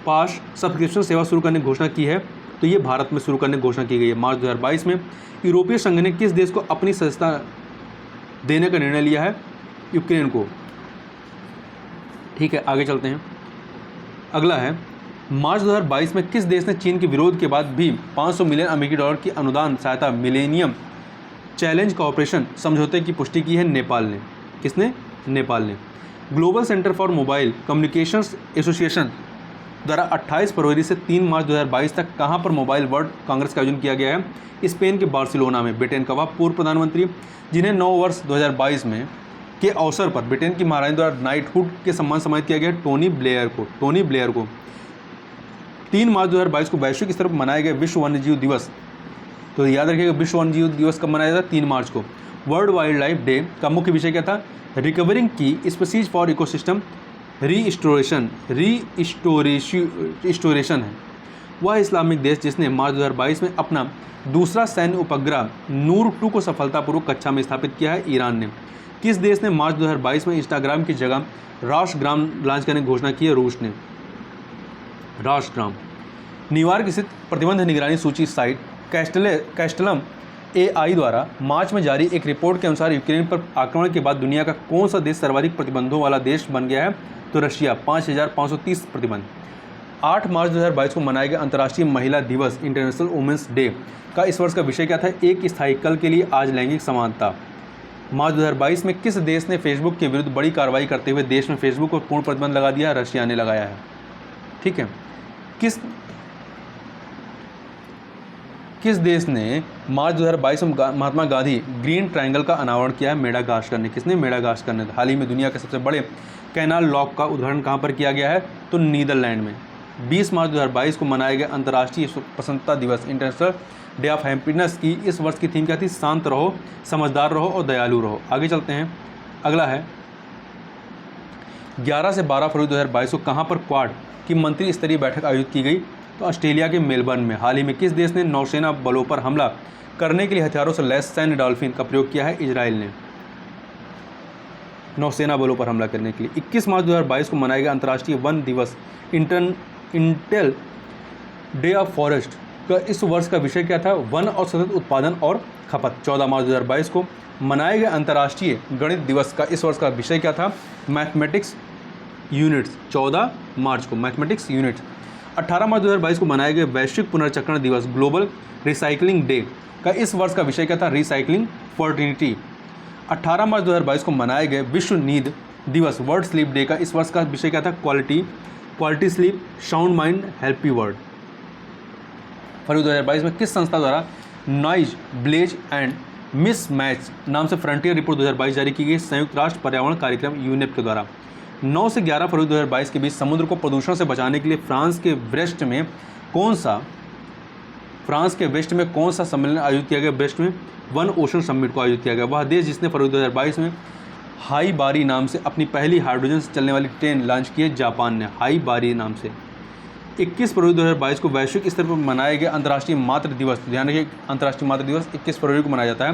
S1: पास सब्सक्रिप्शन सेवा शुरू करने की घोषणा की है? तो ये भारत में शुरू करने की घोषणा की गई है। मार्च 2022 में यूरोपीय संघ ने किस देश को अपनी सदस्यता देने का निर्णय लिया है? यूक्रेन को। ठीक है, आगे चलते हैं। अगला है, मार्च 2022 में किस देश ने चीन के विरोध के बाद भी 500 मिलियन अमेरिकी डॉलर की अनुदान सहायता मिलेनियम चैलेंज कॉर्पोरेशन समझौते की पुष्टि की है? नेपाल ने। किसने? नेपाल ने। Global centre for mobile communications association द्वारा 28 फरवरी से 3 मार्च 2022 तक कहां पर मोबाइल वर्ल्ड कांग्रेस का आयोजन किया गया है? स्पेन के बार्सिलोना में। ब्रिटेन का वह पूर्व प्रधानमंत्री जिन्हें 9 वर्ष 2022 में के अवसर पर ब्रिटेन की महारानी द्वारा नाइटहुड के सम्मान सम्मानित किया गया? टोनी ब्लेयर को। 3 मार्च 2022 को वैश्विक स्तर पर मनाए गए विश्व वन्यजीव दिवस। तो याद रखिएगा, विश्व वन्यजीव दिवस कब मनाया था? 3 मार्च को। वर्ल्ड वाइल्ड लाइफ डे का मुख्य विषय क्या था? रिकवरिंग की स्पीसीज फॉर इकोसिस्टम रीस्टोरेशन है। वह इस्लामिक देश जिसने मार्च 2022 में अपना दूसरा सैन्य उपग्रह नूर 2 को सफलतापूर्वक कक्षा में स्थापित किया है? ईरान ने। किस देश ने मार्च 2022 में इंस्टाग्राम की जगह राष्ट्रग्राम लॉन्च करने की घोषणा की है? रूस ने। राष्ट्रग्राम। न्यूयॉर्क स्थित प्रतिबंध निगरानी सूची साइट कैस्टलम AI द्वारा मार्च में जारी एक रिपोर्ट के अनुसार यूक्रेन पर आक्रमण के बाद दुनिया का कौन सा देश सर्वाधिक प्रतिबंधों वाला देश बन गया है? तो रशिया। 5530 प्रतिबंध। 8 मार्च 2022 को मनाया गया अंतर्राष्ट्रीय महिला दिवस इंटरनेशनल वुमेंस डे का इस वर्ष का विषय क्या था? एक स्थायी कल के लिए आज लैंगिक समानता। मार्च 2022 में किस देश ने फेसबुक के विरुद्ध बड़ी कार्रवाई करते हुए देश में फेसबुक पर पूर्ण प्रतिबंध लगा दिया? रशिया ने लगाया है। ठीक है, किस देश ने मार्च 2022 में महात्मा गांधी ग्रीन ट्रायंगल का अनावरण किया है? मेडागास्कर ने। किसने? मेडागास्कर ने। हाल ही में दुनिया के सबसे बड़े कैनाल लॉक का उद्घाटन कहाँ पर किया गया है? तो नीदरलैंड में। 20 मार्च 2022 को मनाया गया अंतर्राष्ट्रीय प्रसन्नता दिवस इंटरनेशनल डे ऑफ हैप्पीनेस की इस वर्ष की थीम क्या थी? शांत रहो, समझदार रहो और दयालु रहो। आगे चलते हैं। अगला है, 11 से 12 फरवरी 2022 को कहाँ पर क्वाड की मंत्री स्तरीय बैठक आयोजित की गई? तो ऑस्ट्रेलिया के मेलबर्न में। हाल ही में किस देश ने नौसेना बलों पर हमला करने के लिए हथियारों से लैस सैन्य डॉल्फिन का प्रयोग किया है? इजराइल ने। नौसेना बलों पर हमला करने के लिए। 21 मार्च 2022 को मनाया गया अंतर्राष्ट्रीय वन दिवस इंटेल डे ऑफ फॉरेस्ट का इस वर्ष का विषय क्या था? वन और सतत उत्पादन और खपत। 14 मार्च 2022 को मनाए गए अंतर्राष्ट्रीय गणित दिवस का इस वर्ष का विषय क्या था? Mathematics units. 14 मार्च को मैथमेटिक्स यूनिट्स। 18 मार्च 2022 को मनाए गए वैश्विक पुनर्चक्रण दिवस ग्लोबल रिसाइकलिंग डे का इस वर्ष का विषय क्या था? Recycling fertility. 18 मार्च 2022 को मनाए गए विश्व नींद दिवस वर्ल्ड स्लीप डे का इस वर्ष का विषय क्या था? Quality sleep, sound mind, happy world. फरवरी 2022 में किस संस्था द्वारा noise blaze and mismatch नाम से फ्रंटियर रिपोर्ट 2022 जारी की गई? संयुक्त राष्ट्र पर्यावरण कार्यक्रम यूनेप के द्वारा। 9 से 11 फरवरी 2022 के बीच समुद्र को प्रदूषण से बचाने के लिए फ्रांस के वेस्ट में कौन सा सम्मेलन आयोजित किया गया? वेस्ट में वन ओशन समिट को आयोजित किया गया। वह देश जिसने फरवरी 2022 में हाई बारी नाम से अपनी पहली हाइड्रोजन से चलने वाली ट्रेन लॉन्च की है? जापान ने, हाई बारी नाम से। 21 फरवरी 2022 को वैश्विक स्तर पर मनाए गए अंतर्राष्ट्रीय मातृ दिवस। ध्यान रखिए, अंतर्राष्ट्रीय मातृ दिवस 21 फरवरी को मनाया जाता है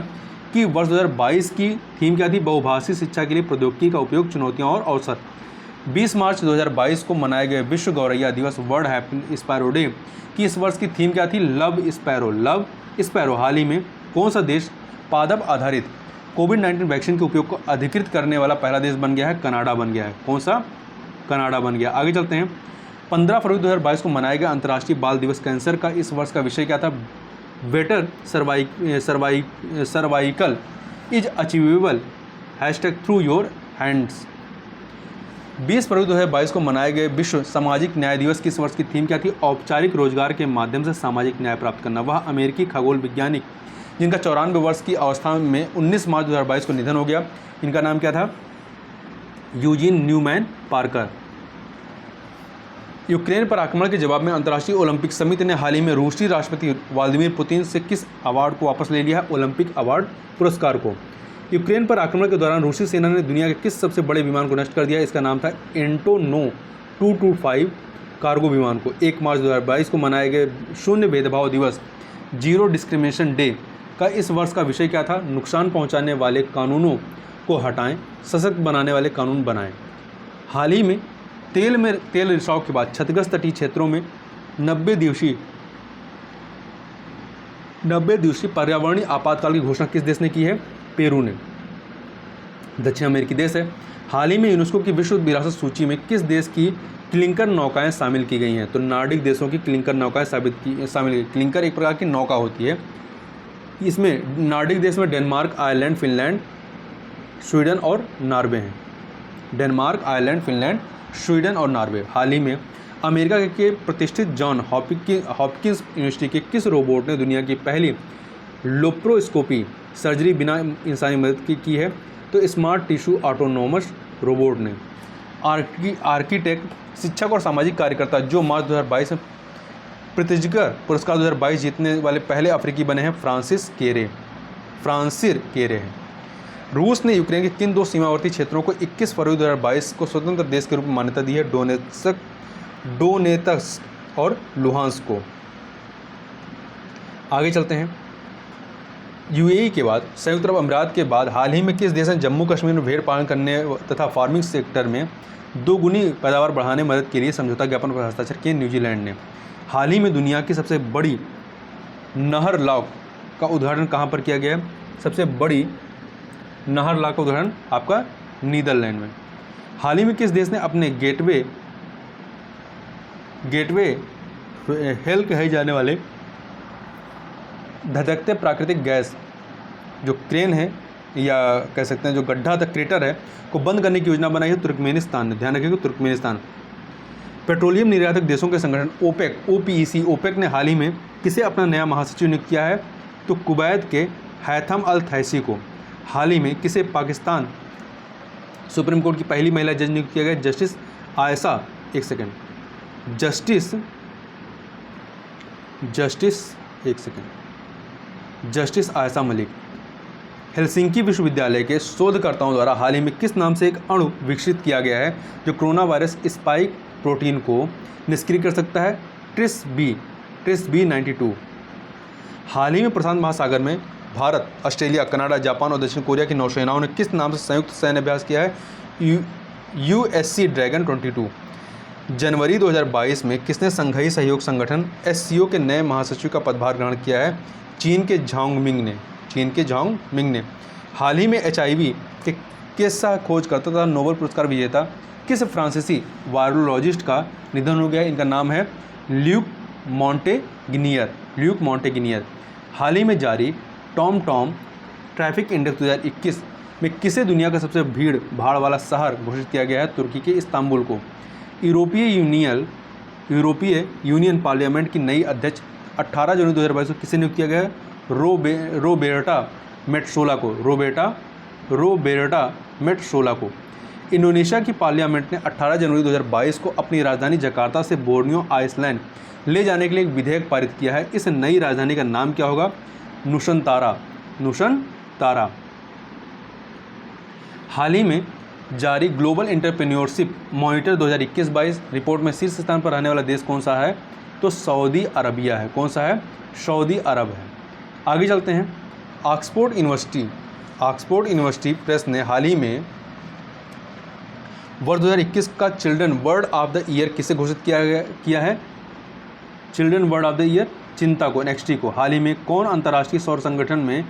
S1: कि वर्ष 2022 की थीम क्या थी? बहुभाषी शिक्षा के लिए प्रौद्योगिकी का उपयोग, चुनौतियाँ और अवसर। 20 मार्च 2022 को मनाए गए विश्व गौरैया दिवस, वर्ल्ड हैप्पी स्पैरो डे की इस वर्ष की थीम क्या थी? Love sparrow. हाल ही में कौन सा देश पादप आधारित कोविड-19 वैक्सीन के उपयोग को अधिकृत करने वाला पहला देश बन गया है? कनाडा बन गया है। कौन सा? कनाडा बन गया। आगे चलते हैं। 15 फरवरी 2022 को मनाया गया अंतर्राष्ट्रीय बाल दिवस। कैंसर का इस वर्ष का विषय क्या था? Better cervical is achievable #through your hands. 20 फरवरी 2022 को मनाए गए विश्व सामाजिक न्याय दिवस की इस वर्ष की थीम क्या थी? औपचारिक रोजगार के माध्यम से सामाजिक न्याय प्राप्त करना। वह अमेरिकी खगोल वैज्ञानिक जिनका 94 वर्ष की अवस्था में 19 मार्च 2022 को निधन हो गया, इनका नाम क्या था? Eugene Newman Parker. यूक्रेन पर आक्रमण के जवाब में अंतर्राष्ट्रीय ओलंपिक समिति ने हाल ही में रूसी राष्ट्रपति व्लादिमीर पुतिन से किस अवार्ड को वापस ले लिया है? ओलंपिक अवार्ड पुरस्कार को। यूक्रेन पर आक्रमण के दौरान रूसी सेना ने दुनिया के किस सबसे बड़े विमान को नष्ट कर दिया? इसका नाम था एंटोनोव 225 कार्गो विमान को। 1 मार्च 2022 को मनाए गए शून्य भेदभाव दिवस, जीरो डिस्क्रिमिनेशन डे का इस वर्ष का विषय क्या था? नुकसान पहुंचाने वाले कानूनों को हटाएं, सशक्त बनाने वाले कानून बनाएं। हाल ही में तेल रिसाव के बाद क्षतिग्रस्त तटीय क्षेत्रों में 90 दिवसीय पर्यावरणीय आपातकाल की घोषणा किस देश ने की है? पेरू ने, दक्षिण अमेरिकी देश है। हाल ही में यूनेस्को की विश्व विरासत सूची में किस देश की क्लिंकर नौकाएं शामिल की गई हैं? तो नार्डिक देशों की क्लिंकर नौकाएं शामिल। क्लिंकर एक प्रकार की नौका होती है। इसमें नार्डिक देश में डेनमार्क, आयरलैंड, फिनलैंड, स्वीडन और नॉर्वे हैं। डेनमार्क, आयरलैंड, फिनलैंड, स्वीडन और नॉर्वे। हाल ही में अमेरिका के प्रतिष्ठित जॉन हॉपकिंस यूनिवर्सिटी के किस रोबोट ने दुनिया की पहली लेप्रोस्कोपी सर्जरी बिना इंसानी मदद की है? तो स्मार्ट टिश्यू ऑटोनोमस रोबोट ने। आर्किटेक्ट, शिक्षक और सामाजिक कार्यकर्ता जो मार्च 2022 में प्रित्जकर पुरस्कार 2022 जीतने वाले पहले अफ्रीकी बने हैं? फ्रांसिस केरे हैं। रूस ने यूक्रेन के किन 2 सीमावर्ती क्षेत्रों को 21 फरवरी 2022 को स्वतंत्र देश के रूप में मान्यता दी है? डोनेत्स्क और लुहांस्क को। आगे चलते हैं। यूएई के बाद, संयुक्त अरब अमीरात के बाद हाल ही में किस देश ने जम्मू कश्मीर में भेड़ पालन करने तथा फार्मिंग सेक्टर में 2 गुनी पैदावार बढ़ाने में मदद के लिए समझौता ज्ञापन पर हस्ताक्षर किए? न्यूजीलैंड ने। हाल ही में दुनिया की सबसे बड़ी नहर लॉक का उद्घाटन कहाँ पर किया गया है? सबसे बड़ी नहर लॉक का उदाहरण आपका नीदरलैंड में। हाल ही में किस देश ने अपने गेटवे हेल कहे जाने वाले धधकते प्राकृतिक गैस जो क्रेन है या कह सकते हैं जो गड्ढा तक क्रेटर है को बंद करने की योजना बनाई है? तुर्कमेनिस्तान ने। ध्यान रखिएगा, तुर्कमेनिस्तान। पेट्रोलियम निर्यातक देशों के संगठन ओपेक ने हाल ही में किसे अपना नया महासचिव नियुक्त किया है? तो कुवैत के हैथम अल थैसी को। हाल ही में किसे पाकिस्तान सुप्रीम कोर्ट की पहली महिला जज नियुक्त किया गया? जस्टिस आयशा मलिक। हेलसिंकी विश्वविद्यालय के शोधकर्ताओं द्वारा हाल ही में किस नाम से एक अणु विकसित किया गया है जो कोरोना वायरस स्पाइक प्रोटीन को निष्क्रिय कर सकता है? TRISB-92। हाल ही में प्रशांत महासागर में भारत, ऑस्ट्रेलिया, कनाडा, जापान और दक्षिण कोरिया की नौसेनाओं ने किस नाम से संयुक्त सैन्य अभ्यास किया है? USC dragon 22। जनवरी 2022 में किसने संघाई सहयोग संगठन SCO के नए महासचिव का पदभार ग्रहण किया है? चीन के झांग मिंग ने। हाल ही में HIV के किस्सा खोजकर्ता तथा नोबेल पुरस्कार विजेता किस फ्रांसीसी वायरोलॉजिस्ट का निधन हो गया? इनका नाम है ल्यूक मॉन्टेगिनियर। हाल ही में जारी टॉम ट्रैफिक इंडेक्स 2021 में किसे दुनिया का सबसे भीड़ भाड़ वाला शहर घोषित किया गया है? तुर्की के इस्तांबुल को। यूरोपीय यूनियन पार्लियामेंट की नई अध्यक्ष 18 जनवरी 2022 को किसे नियुक्त किया गया है? रोबेर्टा मेट्सोला को। इंडोनेशिया की पार्लियामेंट ने 18 जनवरी 2022 को अपनी राजधानी जकार्ता से बोर्नियो आइसलैंड ले जाने के लिए एक विधेयक पारित किया है। इस नई राजधानी का नाम क्या होगा? नुशनतारा। हाल ही में जारी ग्लोबल एंटरप्रेन्योरशिप मॉनिटर 2021-22 रिपोर्ट में शीर्ष स्थान पर रहने वाला देश कौन सा है? तो सऊदी अरबिया है। कौन सा है? सऊदी अरब है। आगे चलते हैं। ऑक्सफोर्ड यूनिवर्सिटी प्रेस ने हाल ही में वर्ष 2021 का children word of the year किसे घोषित किया है? Children word of the year चिंता को, नेक्स्टी को। हाल ही में कौन अंतर्राष्ट्रीय सौर संगठन में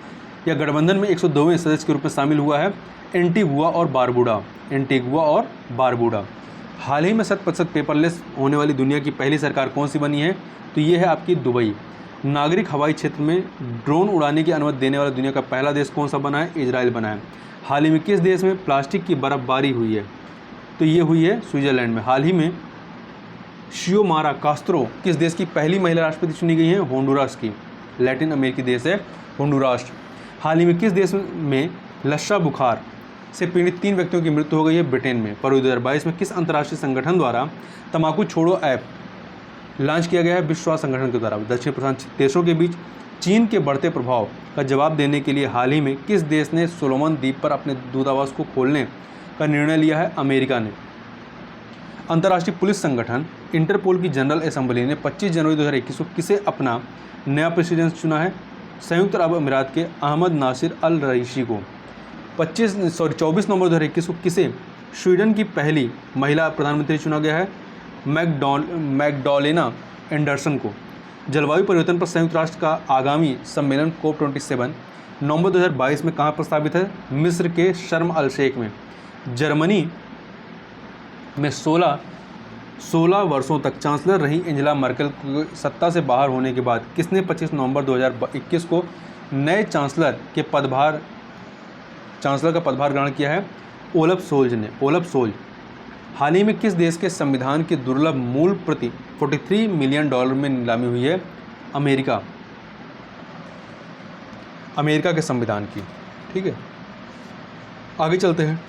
S1: या गठबंधन में 102वें सदस्य के रूप में शामिल हुआ है? एंटीगुआ और बारबूडा। हाल ही में 100% पेपरलेस होने वाली दुनिया की पहली सरकार कौन सी बनी है? तो ये है आपकी दुबई। नागरिक हवाई क्षेत्र में ड्रोन उड़ाने की अनुमति देने वाला दुनिया का पहला देश कौन सा बना है? इजराइल बना है। हाल ही में किस देश में प्लास्टिक की बर्फबारी हुई है? तो ये हुई है स्विट्जरलैंड में। हाल ही में शियोमारा कास्त्रो किस देश की पहली महिला राष्ट्रपति चुनी गई है? होंडुरास की। लैटिन अमेरिकी देश है होंडुरास। हाल ही में किस देश में लशा बुखार से पीड़ित 3 व्यक्तियों की मृत्यु हो गई है? ब्रिटेन में। फरवरी 2022 में किस अंतर्राष्ट्रीय संगठन द्वारा तंबाकू छोड़ो ऐप लॉन्च किया गया है? विश्व स्वास्थ्य संगठन के द्वारा। दक्षिण प्रशांत देशों के बीच चीन के बढ़ते प्रभाव का जवाब देने के लिए हाल ही में किस देश ने सोलोमन द्वीप पर अपने दूतावास को खोलने का निर्णय लिया है? अमेरिका ने। अंतर्राष्ट्रीय पुलिस संगठन इंटरपोल की जनरल असेंबली ने 25 जनवरी 2021 को किसे अपना नया प्रेसिडेंट चुना है? संयुक्त अरब अमीरात के अहमद नासिर अल रईसी को। 24 नवंबर 2021 को किसे स्वीडन की पहली महिला प्रधानमंत्री चुना गया है? मैग्डोलेना एंडरसन को। जलवायु परिवर्तन पर संयुक्त राष्ट्र का आगामी सम्मेलन COP27 नवंबर 2022 में कहाँ प्रस्तावित है? मिस्र के शर्म अल शेख में। जर्मनी में 16 वर्षों तक चांसलर रही एंजेला मर्केल को सत्ता से बाहर होने के बाद किसने 25 नवंबर 2021 को नए चांसलर का पदभार ग्रहण किया है? Olaf Scholz. हाल ही में किस देश के संविधान की दुर्लभ मूल प्रति $43 मिलियन में नीलामी हुई है? अमेरिका के संविधान की। ठीक है, आगे चलते हैं।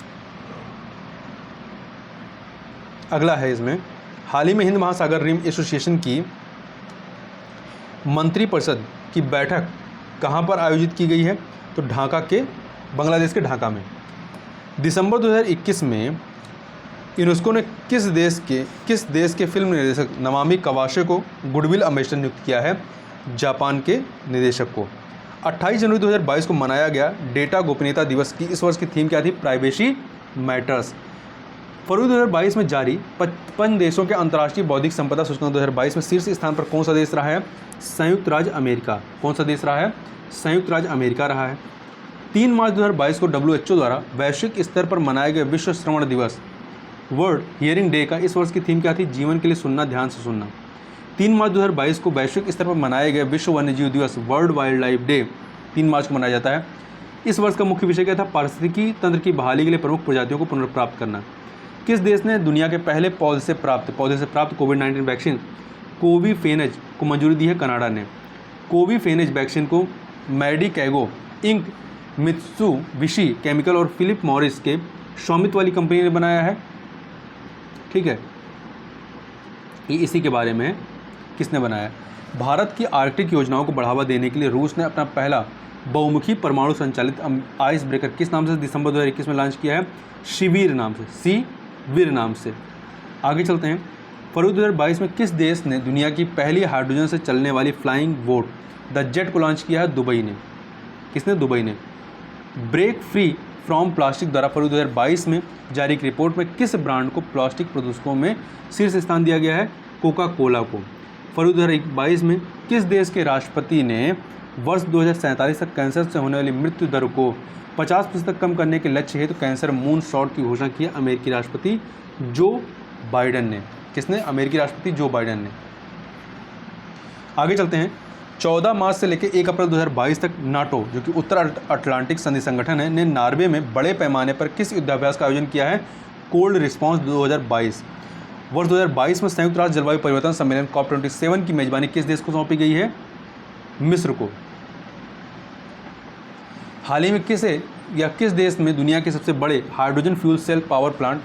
S1: अगला है इसमें, हाल ही में हिंद महासागर रिम एसोसिएशन की मंत्रिपरिषद की बैठक कहाँ पर आयोजित की गई है? तो बांग्लादेश के ढाका में। दिसंबर 2021 में यूनेस्को ने किस देश के फिल्म निर्देशक नमामी कवाशे को गुडविल एम्बेसडर नियुक्त किया है? जापान के निदेशक को। 28 जनवरी 2022 को मनाया गया डेटा गोपनीयता दिवस की इस वर्ष की थीम क्या थी? Privacy matters. फरवरी 2022 में जारी 55 देशों के अंतर्राष्ट्रीय बौद्धिक संपदा सूचकांक 2022 में शीर्ष स्थान पर कौन सा देश रहा है? संयुक्त राज्य अमेरिका। कौन सा देश रहा है? संयुक्त राज्य अमेरिका रहा है। 3 मार्च 2022 को WHO द्वारा वैश्विक स्तर पर मनाए गए विश्व श्रवण दिवस वर्ल्ड हियरिंग डे का इस वर्ष की थीम क्या थी? जीवन के लिए सुनना, ध्यान से सुनना। 3 मार्च 2022 को वैश्विक स्तर पर मनाए गए विश्व वन्यजीव दिवस वर्ल्ड वाइल्ड लाइफ डे 3 मार्च को मनाया जाता है। इस वर्ष का मुख्य विषय क्या था? पारिस्थितिकी तंत्र की बहाली के लिए प्रमुख प्रजातियों को पुनर्प्राप्त करना। किस देश ने दुनिया के पहले पौधे से प्राप्त कोविड-19 वैक्सीन कोविफेनेज को मंजूरी दी है? कनाडा ने। कोविफेनेज वैक्सीन को मेडिकैगो इंक, मित्सुबिशी केमिकल और फिलिप मॉरिस के स्वामित्व वाली कंपनी ने बनाया है। ठीक है, ये इसी के बारे में किसने बनाया? भारत की आर्कटिक योजनाओं को बढ़ावा देने के लिए रूस ने अपना पहला बहुमुखी परमाणु संचालित आइस ब्रेकर किस नाम से दिसंबर 2021 में लॉन्च किया है? शिविर नाम से। आगे चलते हैं। फरवरी 2022 में किस देश ने दुनिया की पहली हाइड्रोजन से चलने वाली फ्लाइंग बोट द जेट को लॉन्च किया है? दुबई ने। किसने? दुबई ने। ब्रेक फ्री फ्रॉम प्लास्टिक द्वारा फरवरी 2022 में जारी एक रिपोर्ट में किस ब्रांड को प्लास्टिक प्रदूषकों में शीर्ष स्थान दिया गया है? कोका कोला को। फरवरी 2022 में किस देश के राष्ट्रपति ने वर्ष 2047 तक कैंसर से होने वाली मृत्यु दर को 50% तक कम करने के लक्ष्य हेतु कैंसर मून शॉट की घोषणा की है? अमेरिकी राष्ट्रपति जो बाइडेन ने। किसने? अमेरिकी राष्ट्रपति जो बाइडेन ने। आगे चलते हैं। 14 मार्च से लेकर 1 अप्रैल 2022 तक नाटो, जो कि उत्तर अटलांटिक संधि संगठन है, ने नॉर्वे में बड़े पैमाने पर किस युद्धाभ्यास का आयोजन किया है? Cold response 2022। वर्ष 2022 में संयुक्त राष्ट्र जलवायु परिवर्तन सम्मेलन COP27 की मेजबानी किस देश को सौंपी गई है? मिस्र को। हाल ही में किस देश में दुनिया के सबसे बड़े hydrogen fuel cell power plant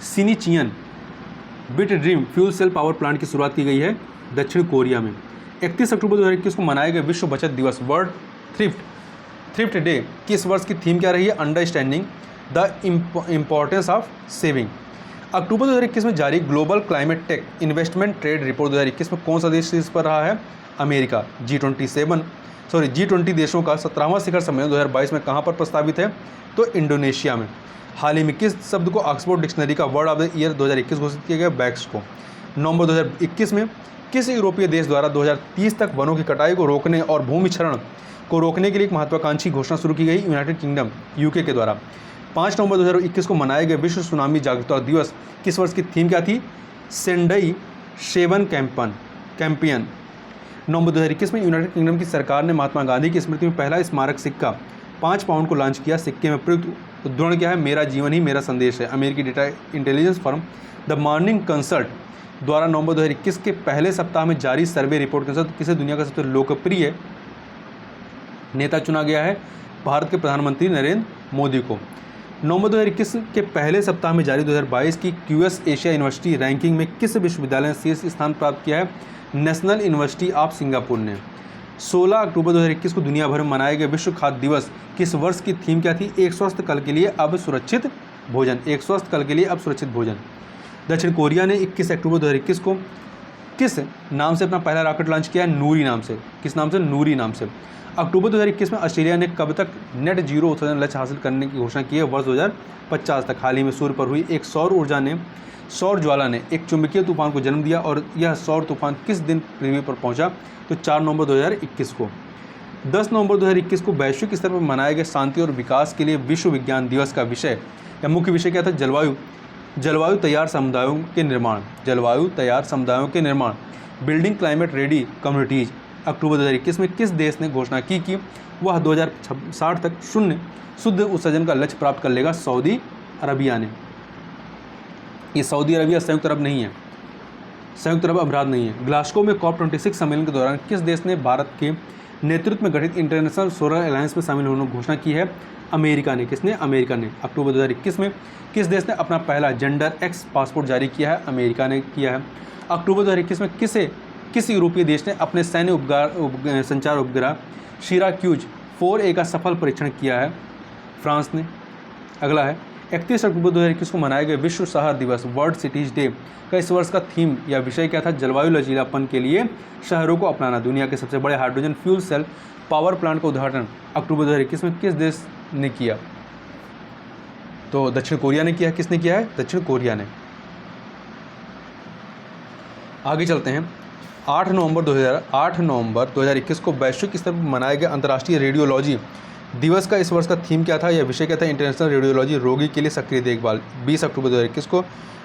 S1: Shinincheon Bit Dream fuel cell power plant की शुरुआत की गई है? दक्षिण कोरिया में। 31 अक्टूबर 2021 को मनाया गया विश्व बचत दिवस वर्ल्ड थ्रिफ्ट डे की इस वर्ष की थीम क्या रही है? Understanding the importance of saving. अक्टूबर 2021 में जारी global climate tech investment trade report 2021 में कौन सा देश शीर्ष पर रहा है? अमेरिका। G20 देशों का 17वां शिखर सम्मेलन 2022 में कहाँ पर प्रस्तावित है? तो इंडोनेशिया में। हाल ही में किस शब्द को ऑक्सफोर्ड डिक्शनरी का वर्ड ऑफ द ईयर 2021 घोषित किया गया? बैक्स को। नवंबर 2021 में किस यूरोपीय देश द्वारा 2030 तक वनों की कटाई को रोकने और भूमि क्षरण को रोकने के लिए एक महत्वाकांक्षी घोषणा शुरू की गई? यूनाइटेड किंगडम यूके के द्वारा। 5 नवंबर 2021 को मनाए गए विश्व सुनामी जागरूकता दिवस किस वर्ष की थीम क्या थी? सेंडई शेवन कैंपियन। नवंबर 2021 में यूनाइटेड किंगडम की सरकार ने महात्मा गांधी की स्मृति में पहला स्मारक सिक्का 5 पाउंड को लॉन्च किया। सिक्के में प्रयुक्त उद्धरण क्या है? मेरा जीवन ही मेरा संदेश है। अमेरिकी data intelligence firm the morning consult द्वारा नवंबर 2021 के पहले सप्ताह में जारी सर्वे रिपोर्ट के अनुसार किसे दुनिया का सबसे लोकप्रिय नेता चुना गया है? भारत के प्रधानमंत्री नरेंद्र मोदी को। नवंबर 2021 के पहले सप्ताह में जारी 2022 की क्यूएस एशिया यूनिवर्सिटी रैंकिंग में किस विश्वविद्यालय ने शीर्ष स्थान प्राप्त किया है? नेशनल यूनिवर्सिटी ऑफ सिंगापुर ने। 16 अक्टूबर 2021 को दुनिया भर में मनाए गए विश्व खाद्य दिवस किस वर्ष की थीम क्या थी? एक स्वस्थ कल के लिए अब सुरक्षित भोजन। एक स्वस्थ कल के लिए अब सुरक्षित भोजन। दक्षिण कोरिया ने 21 अक्टूबर 2021 को किस नाम से अपना पहला रॉकेट लॉन्च किया है? नूरी नाम से। किस नाम से? नूरी नाम से। अक्टूबर 2021 में ऑस्ट्रेलिया ने कब तक नेट जीरो उत्सर्जन लक्ष्य हासिल करने की घोषणा की है? वर्ष 2050 तक। हाल ही में सूर्य पर हुई एक सौर ज्वाला ने एक चुंबकीय तूफान को जन्म दिया और यह सौर तूफान किस दिन पृथ्वी पर पहुंचा? तो 4 नवंबर 2021 को। 10 नवंबर 2021 को वैश्विक स्तर पर मनाए गए शांति और विकास के लिए विश्व विज्ञान दिवस का विषय या मुख्य विषय क्या था? जलवायु तैयार समुदायों के निर्माण। जलवायु तैयार समुदायों के निर्माण, बिल्डिंग क्लाइमेट रेडी कम्युनिटीज। अक्टूबर 2021 में किस देश ने घोषणा की कि वह 2060 तक शून्य शुद्ध उत्सर्जन का लक्ष्य प्राप्त कर लेगा? सऊदी अरबिया ने। ये सऊदी अरबिया संयुक्त अरब नहीं है, संयुक्त अरब अमीरात नहीं है। ग्लासगो में COP26 सम्मेलन के दौरान किस देश ने भारत के नेतृत्व में गठित इंटरनेशनल सोलर अलायंस में शामिल होने की घोषणा की है? अमेरिका ने। किसने? अमेरिका ने। अक्टूबर 2021 में किस देश ने अपना पहला जेंडर एक्स पासपोर्ट जारी किया है? अमेरिका ने किया है। अक्टूबर 2021 में किस यूरोपीय देश ने अपने सैन्य संचार उपग्रह सिराक्यूज 4A का सफल परीक्षण किया है? फ्रांस ने। अगला है 31 अक्टूबर 2021 को मनाए गए विश्व शहर दिवस वर्ल्ड सिटीज डे का इस वर्ष का थीम या विषय क्या था? जलवायु लचीलापन के लिए शहरों को अपनाना। दुनिया के सबसे बड़े hydrogen fuel cell power plant का उद्घाटन अक्टूबर 2021 में किस देश ने किया? तो दक्षिण कोरिया ने किया। किसने किया है? दक्षिण कोरिया ने। आगे चलते हैं। 8 नवंबर 2021 को वैश्विक स्तर पर मनाए गए अंतर्राष्ट्रीय रेडियोलॉजी दिवस का इस वर्ष का थीम क्या था? यह विषय क्या था? इंटरनेशनल रेडियोलॉजी रोगी के लिए सक्रिय देखभाल। 20 अक्टूबर 2021 को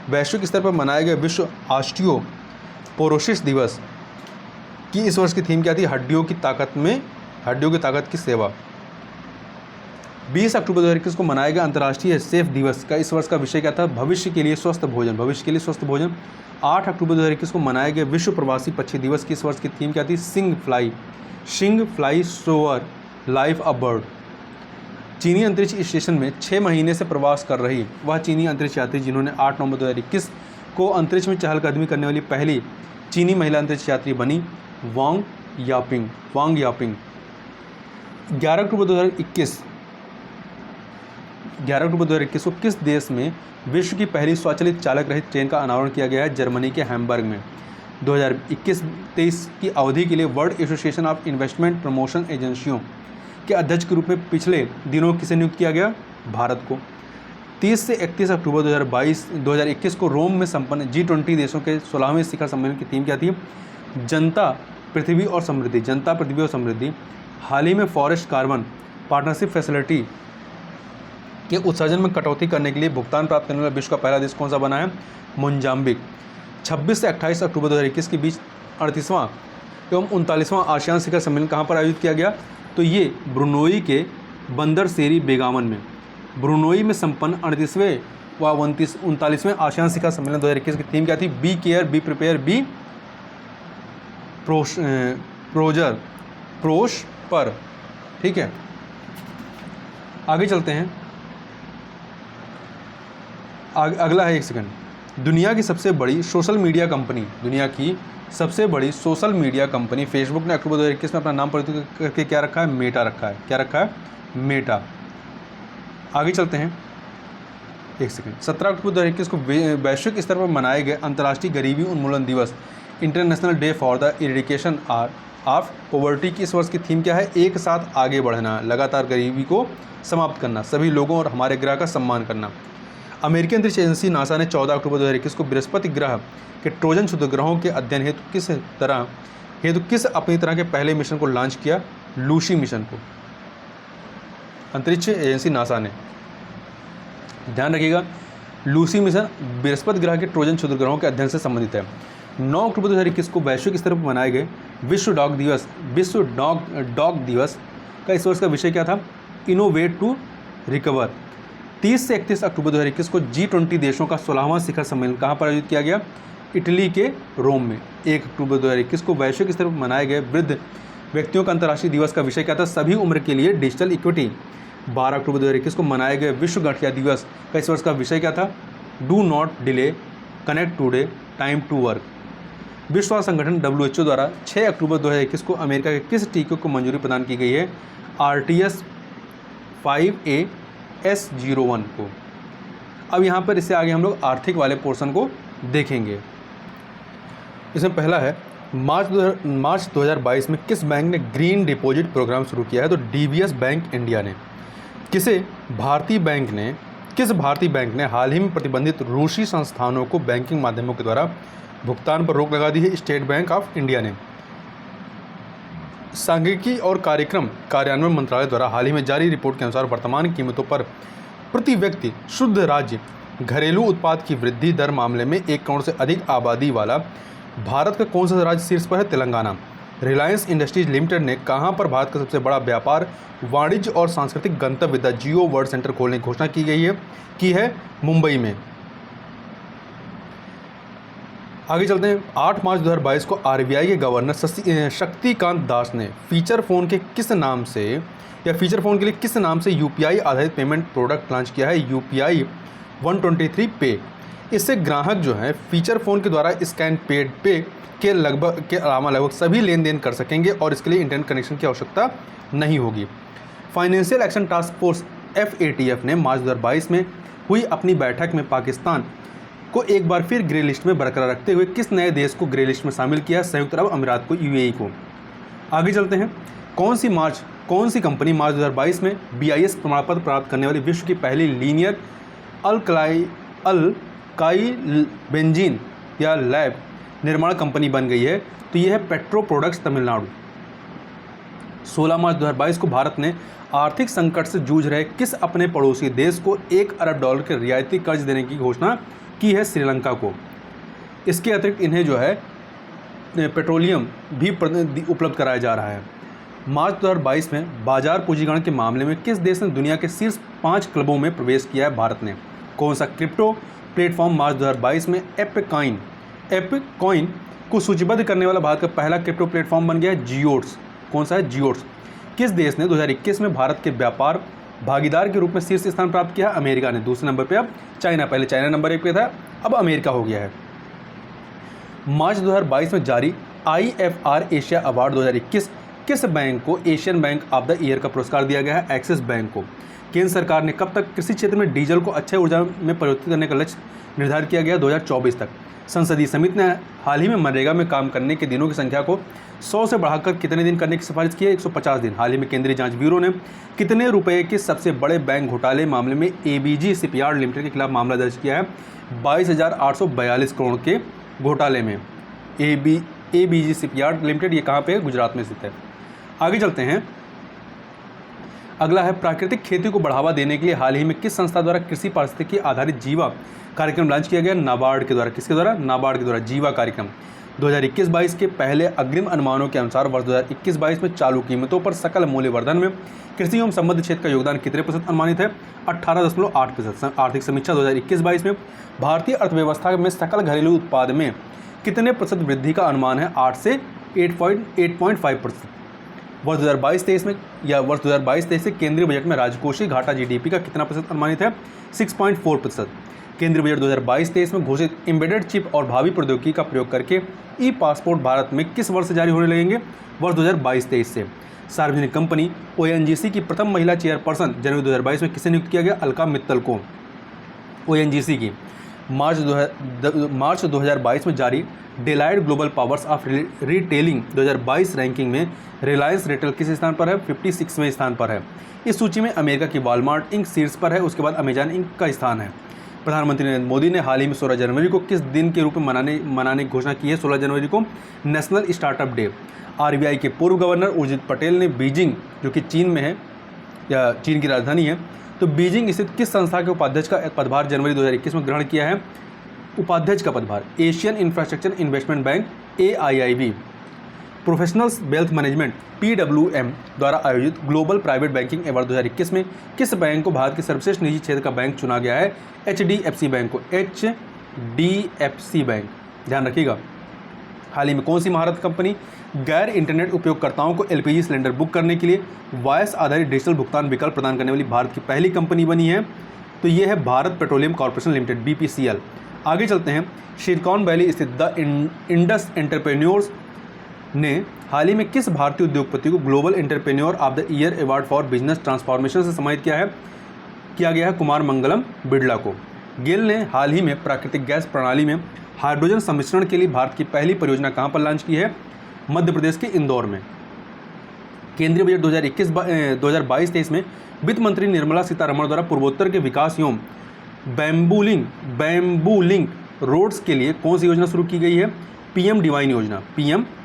S1: वैश्विक स्तर पर मनाए गए विश्व ऑस्टियोपोरोसिस दिवस की इस वर्ष की थीम क्या थी? हड्डियों की ताकत की सेवा। 20 अक्टूबर 2021 को मनाया गया अंतर्राष्ट्रीय सेफ दिवस का इस वर्ष का विषय क्या था? भविष्य के लिए स्वस्थ भोजन। 8 अक्टूबर 2021 को मनाया गया विश्व प्रवासी पक्षी दिवस की इस वर्ष की थीम क्या थी? Sing fly soar like a bird. चीनी अंतरिक्ष स्टेशन में 6 महीने से प्रवास कर रही वह चीनी अंतरिक्ष यात्री जिन्होंने 8 नवंबर 2021 को अंतरिक्ष में चहलकदमी करने वाली पहली चीनी महिला अंतरिक्ष यात्री बनी वांग यापिंग। 11 अक्टूबर 2021 को किस देश में विश्व की पहली स्वचालित चालक रहित ट्रेन का अनावरण किया गया है? जर्मनी के हैम्बर्ग में। 2021-23 की अवधि के लिए world association of investment promotion एजेंसियों के अध्यक्ष के रूप में पिछले दिनों किसे नियुक्त किया गया? भारत को। 30 से 31 अक्टूबर 2021 को रोम में संपन्न G20 देशों के 16वें शिखर सम्मेलन की थीम क्या थी? जनता पृथ्वी और समृद्धि। हाल ही में फॉरेस्ट कार्बन पार्टनरशिप फैसिलिटी के उत्सर्जन में कटौती करने के लिए भुगतान प्राप्त करने वाला विश्व का पहला देश कौन सा बना है? मोजाम्बिक। 26 से 28 अक्टूबर 2021 के बीच 38वां एवं 39वां आसियान शिखर सम्मेलन कहाँ पर आयोजित किया गया? तो ये ब्रुनोई के बंदरसेरी बेगामन में। ब्रुनोई में संपन्न 38वें व 39वें आसियान शिखर सम्मेलन 2021 की थीम क्या थी? Be care, be prepare, be prosper. ठीक है, आगे चलते हैं। अगला है, एक सेकंड। दुनिया की सबसे बड़ी सोशल मीडिया कंपनी, दुनिया की सबसे बड़ी सोशल मीडिया कंपनी फेसबुक ने अक्टूबर 2021 में अपना नाम परिवर्तित करके क्या रखा है? मेटा रखा है। क्या रखा है? मेटा। आगे चलते हैं, एक सेकंड। 17 अक्टूबर 2021 को वैश्विक स्तर पर मनाए गए अंतर्राष्ट्रीय गरीबी उन्मूलन दिवस, international day for the eradication of poverty की इस वर्ष की थीम क्या है? एक साथ आगे बढ़ना, लगातार गरीबी को समाप्त करना, सभी लोगों और हमारे ग्रह का सम्मान करना। अमेरिकी अंतरिक्ष एजेंसी नासा ने 14 अक्टूबर 2021 को बृहस्पति ग्रह के ट्रोजन क्षुद्र ग्रहों के अध्ययन हेतु किस अपनी तरह के पहले मिशन को लॉन्च किया? लूसी मिशन को, अंतरिक्ष एजेंसी नासा ने। ध्यान रखिएगा, लूसी मिशन बृहस्पति ग्रह के ट्रोजन क्षुद्र ग्रहों के अध्ययन से संबंधित है। 9 अक्टूबर 2021 को वैश्विक स्तर पर मनाए गए विश्व डॉग दिवस का इस वर्ष का विषय क्या था? Innovate to recover. 30 से 31 अक्टूबर 2021 को G20 देशों का 16वां शिखर सम्मेलन कहाँ पर आयोजित किया गया? इटली के रोम में। 1 अक्टूबर 2021 को वैश्विक स्तर पर मनाए गए वृद्ध व्यक्तियों का अंतर्राष्ट्रीय दिवस का विषय क्या था? सभी उम्र के लिए डिजिटल इक्विटी। 12 अक्टूबर 2021 को मनाए गए विश्व गठिया दिवस का इस वर्ष का विषय क्या था? Do not delay, connect today, time to work. विश्व स्वास्थ्य संगठन WHO द्वारा 6 अक्टूबर 2021 को अमेरिका के किस टीके को मंजूरी प्रदान की गई है? RTS-5A-S01 को। अब यहाँ पर इससे आगे हम लोग आर्थिक वाले पोर्शन को देखेंगे। इसमें पहला है, मार्च 2022 में किस बैंक ने ग्रीन डिपॉजिट प्रोग्राम शुरू किया है? तो DBS बैंक इंडिया ने। किस भारतीय बैंक ने हाल ही में प्रतिबंधित रूसी संस्थानों को बैंकिंग माध्यमों के द्वारा भुगतान पर रोक लगा दी है? स्टेट बैंक ऑफ इंडिया ने। सांख्यिकी और कार्यक्रम कार्यान्वयन मंत्रालय द्वारा हाल ही में जारी रिपोर्ट के अनुसार वर्तमान कीमतों पर प्रति व्यक्ति शुद्ध राज्य घरेलू उत्पाद की वृद्धि दर मामले में 1 करोड़ से अधिक आबादी वाला भारत का कौन सा राज्य शीर्ष पर है? तेलंगाना। रिलायंस इंडस्ट्रीज लिमिटेड ने कहां पर भारत का सबसे बड़ा व्यापार, वाणिज्य और सांस्कृतिक गंतव्य द जियो वर्ल्ड सेंटर खोलने की घोषणा की है? मुंबई में। आगे चलते हैं। 8 मार्च 2022 को RBI के गवर्नर शक्तिकांत दास ने फीचर फ़ोन के लिए किस नाम से UPI आधारित पेमेंट प्रोडक्ट लॉन्च किया है? UPI 123 पे। इससे ग्राहक जो है फीचर फ़ोन के द्वारा स्कैन पेड पे के अलावा लगभग सभी लेन देन कर सकेंगे और इसके लिए इंटरनेट कनेक्शन की आवश्यकता नहीं होगी। Financial action task force FATF ने मार्च 2022 में हुई अपनी बैठक में पाकिस्तान को एक बार फिर ग्रे लिस्ट में बरकरार रखते हुए किस नए देश को ग्रे लिस्ट में शामिल किया? संयुक्त अरब अमीरात को, UAE को। आगे चलते हैं। कौन सी कंपनी मार्च 2022 में BIS प्रमाण पत्र प्राप्त करने वाली विश्व की पहली लीनियर अल्काइल बेंजीन या लैब निर्माण कंपनी बन गई है? तो यह है पेट्रो प्रोडक्ट्स तमिलनाडु। 16 मार्च 2022 को भारत ने आर्थिक संकट से जूझ रहे किस अपने पड़ोसी देश को $1 अरब के रियायती कर्ज देने की घोषणा की है? श्रीलंका को। इसके अतिरिक्त इन्हें जो है पेट्रोलियम भी उपलब्ध कराया जा रहा है। मार्च 2022 में बाजार पूंजीकरण के मामले में किस देश ने दुनिया के शीर्ष 5 क्लबों में प्रवेश किया है? भारत ने। कौन सा क्रिप्टो प्लेटफॉर्म मार्च 2022 में एपकॉइन को सूचीबद्ध करने वाला भारत का पहला क्रिप्टो प्लेटफॉर्म बन गया है? जियोट्स। कौन सा है? जियोट्स। किस देश ने 2021 में भारत के व्यापार भागीदार के रूप में शीर्ष स्थान प्राप्त किया? अमेरिका ने। दूसरे नंबर पे अब चाइना, पहले चाइना नंबर 1 पे था, अब अमेरिका हो गया है। मार्च 2022 में जारी IFR एशिया अवार्ड 2021 किस बैंक को Asian bank of the year का पुरस्कार दिया गया है? एक्सिस बैंक को। केंद्र सरकार ने कब तक कृषि क्षेत्र में डीजल को अक्षय ऊर्जा में परिवर्तित करने का लक्ष्य निर्धारित किया गया? 2024 तक। संसदीय समिति ने हाल ही में मनरेगा में काम करने के दिनों की संख्या को 100 से बढ़ाकर कितने दिन करने की सिफारिश की है? 150 दिन। हाल ही में केंद्रीय जांच ब्यूरो ने कितने रुपए के सबसे बड़े बैंक घोटाले मामले में ABG शिपयार्ड लिमिटेड के खिलाफ मामला दर्ज किया है? 22,842 करोड़ के घोटाले में। ABG शिपयार्ड लिमिटेड ये कहाँ पे है? गुजरात में स्थित है। आगे चलते हैं। अगला है, प्राकृतिक खेती को बढ़ावा देने के लिए हाल ही में किस संस्था द्वारा कृषि पारिस्थितिकी आधारित जीवा कार्यक्रम लॉन्च किया गया? नाबार्ड के द्वारा। किसके द्वारा? नाबार्ड के द्वारा जीवा कार्यक्रम। 2021-22 के पहले अग्रिम अनुमानों के अनुसार वर्ष 2021-22 में चालू कीमतों पर सकल मूल्य वर्धन में कृषि एवं संबद्ध क्षेत्र का योगदान कितने प्रतिशत अनुमानित है? 18.8%। आर्थिक समीक्षा 2021-22 में भारतीय अर्थव्यवस्था में सकल घरेलू उत्पाद में कितने प्रतिशत वृद्धि का अनुमान है? 8 से 8.5%। वर्ष 2022-23 में या वर्ष 2022-23 से केंद्रीय बजट में राजकोषीय घाटा जीडीपी का कितना प्रतिशत अनुमानित है? 6.4%। केंद्रीय बजट 2022-23 में घोषित एम्बेडेड चिप और भावी प्रौद्योगिकी का प्रयोग करके ई पासपोर्ट भारत में किस वर्ष से जारी होने लगेंगे? वर्ष 2022-23 से। सार्वजनिक कंपनी ओएनजीसी की प्रथम महिला चेयरपर्सन जनवरी 2022 में किसे नियुक्त किया गया? अलका मित्तल को। ओएनजीसी की मार्च 2022 में जारी Deloitte global powers of retailing 2022 ranking में रिलायंस रिटेल किस स्थान पर है? 56वें स्थान पर है। इस सूची में अमेरिका की वॉलमार्ट इंक शीर्ष पर है, उसके बाद अमेजन इंक का स्थान है। प्रधानमंत्री नरेंद्र मोदी ने हाल ही में 16 जनवरी को किस दिन के रूप में मनाने की घोषणा की है? 16 जनवरी को नेशनल स्टार्टअप डे। आरबीआई के पूर्व गवर्नर उर्जित पटेल ने बीजिंग, जो कि चीन में है या चीन की राजधानी है, तो बीजिंग स्थित किस संस्था के उपाध्यक्ष का पदभार जनवरी 2021 में ग्रहण किया है? उपाध्यक्ष का पदभार Asian infrastructure investment bank AIIB। Professionals wealth management PWM द्वारा आयोजित ग्लोबल प्राइवेट बैंकिंग अवार्ड 2021 में किस बैंक को भारत के सर्वश्रेष्ठ निजी क्षेत्र का बैंक चुना गया है? HDFC बैंक को। HDFC बैंक, ध्यान रखिएगा। हाल ही में कौन सी महारत कंपनी गैर इंटरनेट उपयोगकर्ताओं को LPG सिलेंडर बुक करने के लिए वॉयस आधारित डिजिटल भुगतान विकल्प प्रदान करने वाली भारत की पहली कंपनी बनी है? तो ये है Bharat petroleum corporation limited, BPCL। आगे चलते हैं। सिलिकॉन वैली स्थित द इंडस एंटरप्रेन्योर्स ने हाल ही में किस भारतीय उद्योगपति को global entrepreneur of the year award for business transformation से सम्मानित किया गया है? कुमार मंगलम बिड़ला को। गेल ने हाल ही में प्राकृतिक गैस प्रणाली में हाइड्रोजन सम्मिश्रण के लिए भारत की पहली परियोजना कहां पर लॉन्च की है? मध्य प्रदेश के इंदौर में। केंद्रीय बजट 2022-23 में वित्त मंत्री निर्मला सीतारमण द्वारा पूर्वोत्तर के विकास एवं बैम्बू लिंक रोड्स के लिए कौन सी योजना शुरू की गई है? PM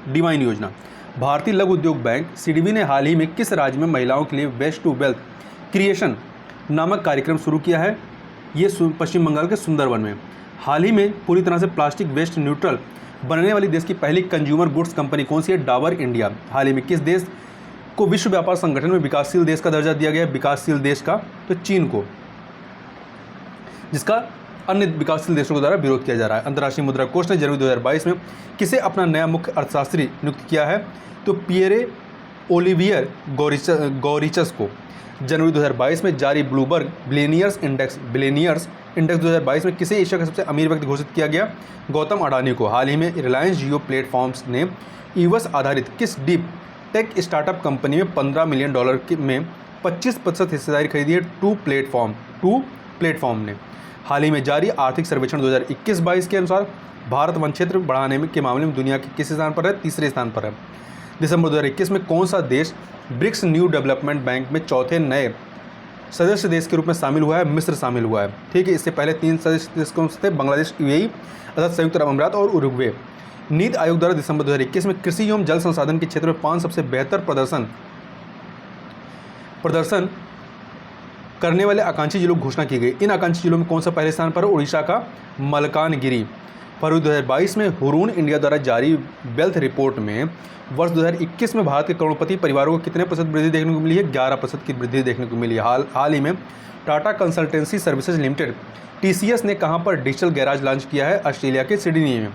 S1: डिवाइन योजना। भारतीय लघु उद्योग बैंक CDB ने हाल ही में किस राज्य में महिलाओं के लिए वेस्ट टू वेल्थ क्रिएशन नामक कार्यक्रम शुरू किया है? ये पश्चिम बंगाल के सुंदरवन में। हाल ही में पूरी तरह से प्लास्टिक वेस्ट न्यूट्रल बनने वाली देश की पहली कंज्यूमर गुड्स कंपनी कौन सी है? डाबर इंडिया। हाल ही में किस देश को विश्व व्यापार संगठन में विकासशील देश का दर्जा दिया गया है? विकासशील देश का, तो चीन को, जिसका अन्य विकासशील देशों के द्वारा विरोध किया जा रहा है। अंतर्राष्ट्रीय मुद्रा कोष ने जनवरी 2022 में किसे अपना नया मुख्य अर्थशास्त्री नियुक्त किया है? तो पियरे ओलिवियर गौरिचस को। जनवरी 2022 में जारी ब्लूमबर्ग बिलियनियर्स इंडेक्स 2022 में किसे एशिया का सबसे अमीर व्यक्ति घोषित किया गया? गौतम अडानी को। हाल ही में रिलायंस जियो प्लेटफॉर्म्स ने यूएस आधारित किस डीप टेक स्टार्टअप कंपनी में $15 मिलियन में 25% हिस्सेदारी खरीदी है? टू प्लेटफॉर्म ने। हाल ही में जारी आर्थिक सर्वेक्षण 2021-22 के अनुसार भारत वन क्षेत्र बढ़ाने के मामले में दुनिया के किस स्थान पर है? तीसरे स्थान पर है। दिसंबर 2021 में कौन सा देश ब्रिक्स न्यू डेवलपमेंट बैंक में चौथे नए सदस्य देश के रूप में शामिल हुआ है? मिस्र शामिल हुआ है। ठीक है, इससे पहले 3 सदस्य देश कौन से थे? बांग्लादेश, UAE अर्थात संयुक्त अरब अमीरात और उरुग्वे। नीति आयोग द्वारा दिसंबर 2021 में कृषि एवं जल संसाधन के क्षेत्र में 5 सबसे बेहतर प्रदर्शन करने वाले आकांक्षी जिलों की घोषणा की गई। इन आकांक्षी जिलों में कौन सा पहले स्थान पर है? उड़ीसा का मलकानगिरी। फरवरी 2022 में हुरून इंडिया द्वारा जारी वेल्थ रिपोर्ट में वर्ष 2021 में भारत के करोड़पति परिवारों को कितने प्रतिशत वृद्धि देखने को मिली है? 11% की वृद्धि देखने को मिली है। हाल ही में Tata consultancy services limited TCS ने कहां पर डिजिटल गैराज लॉन्च किया है? ऑस्ट्रेलिया के सिडनी में।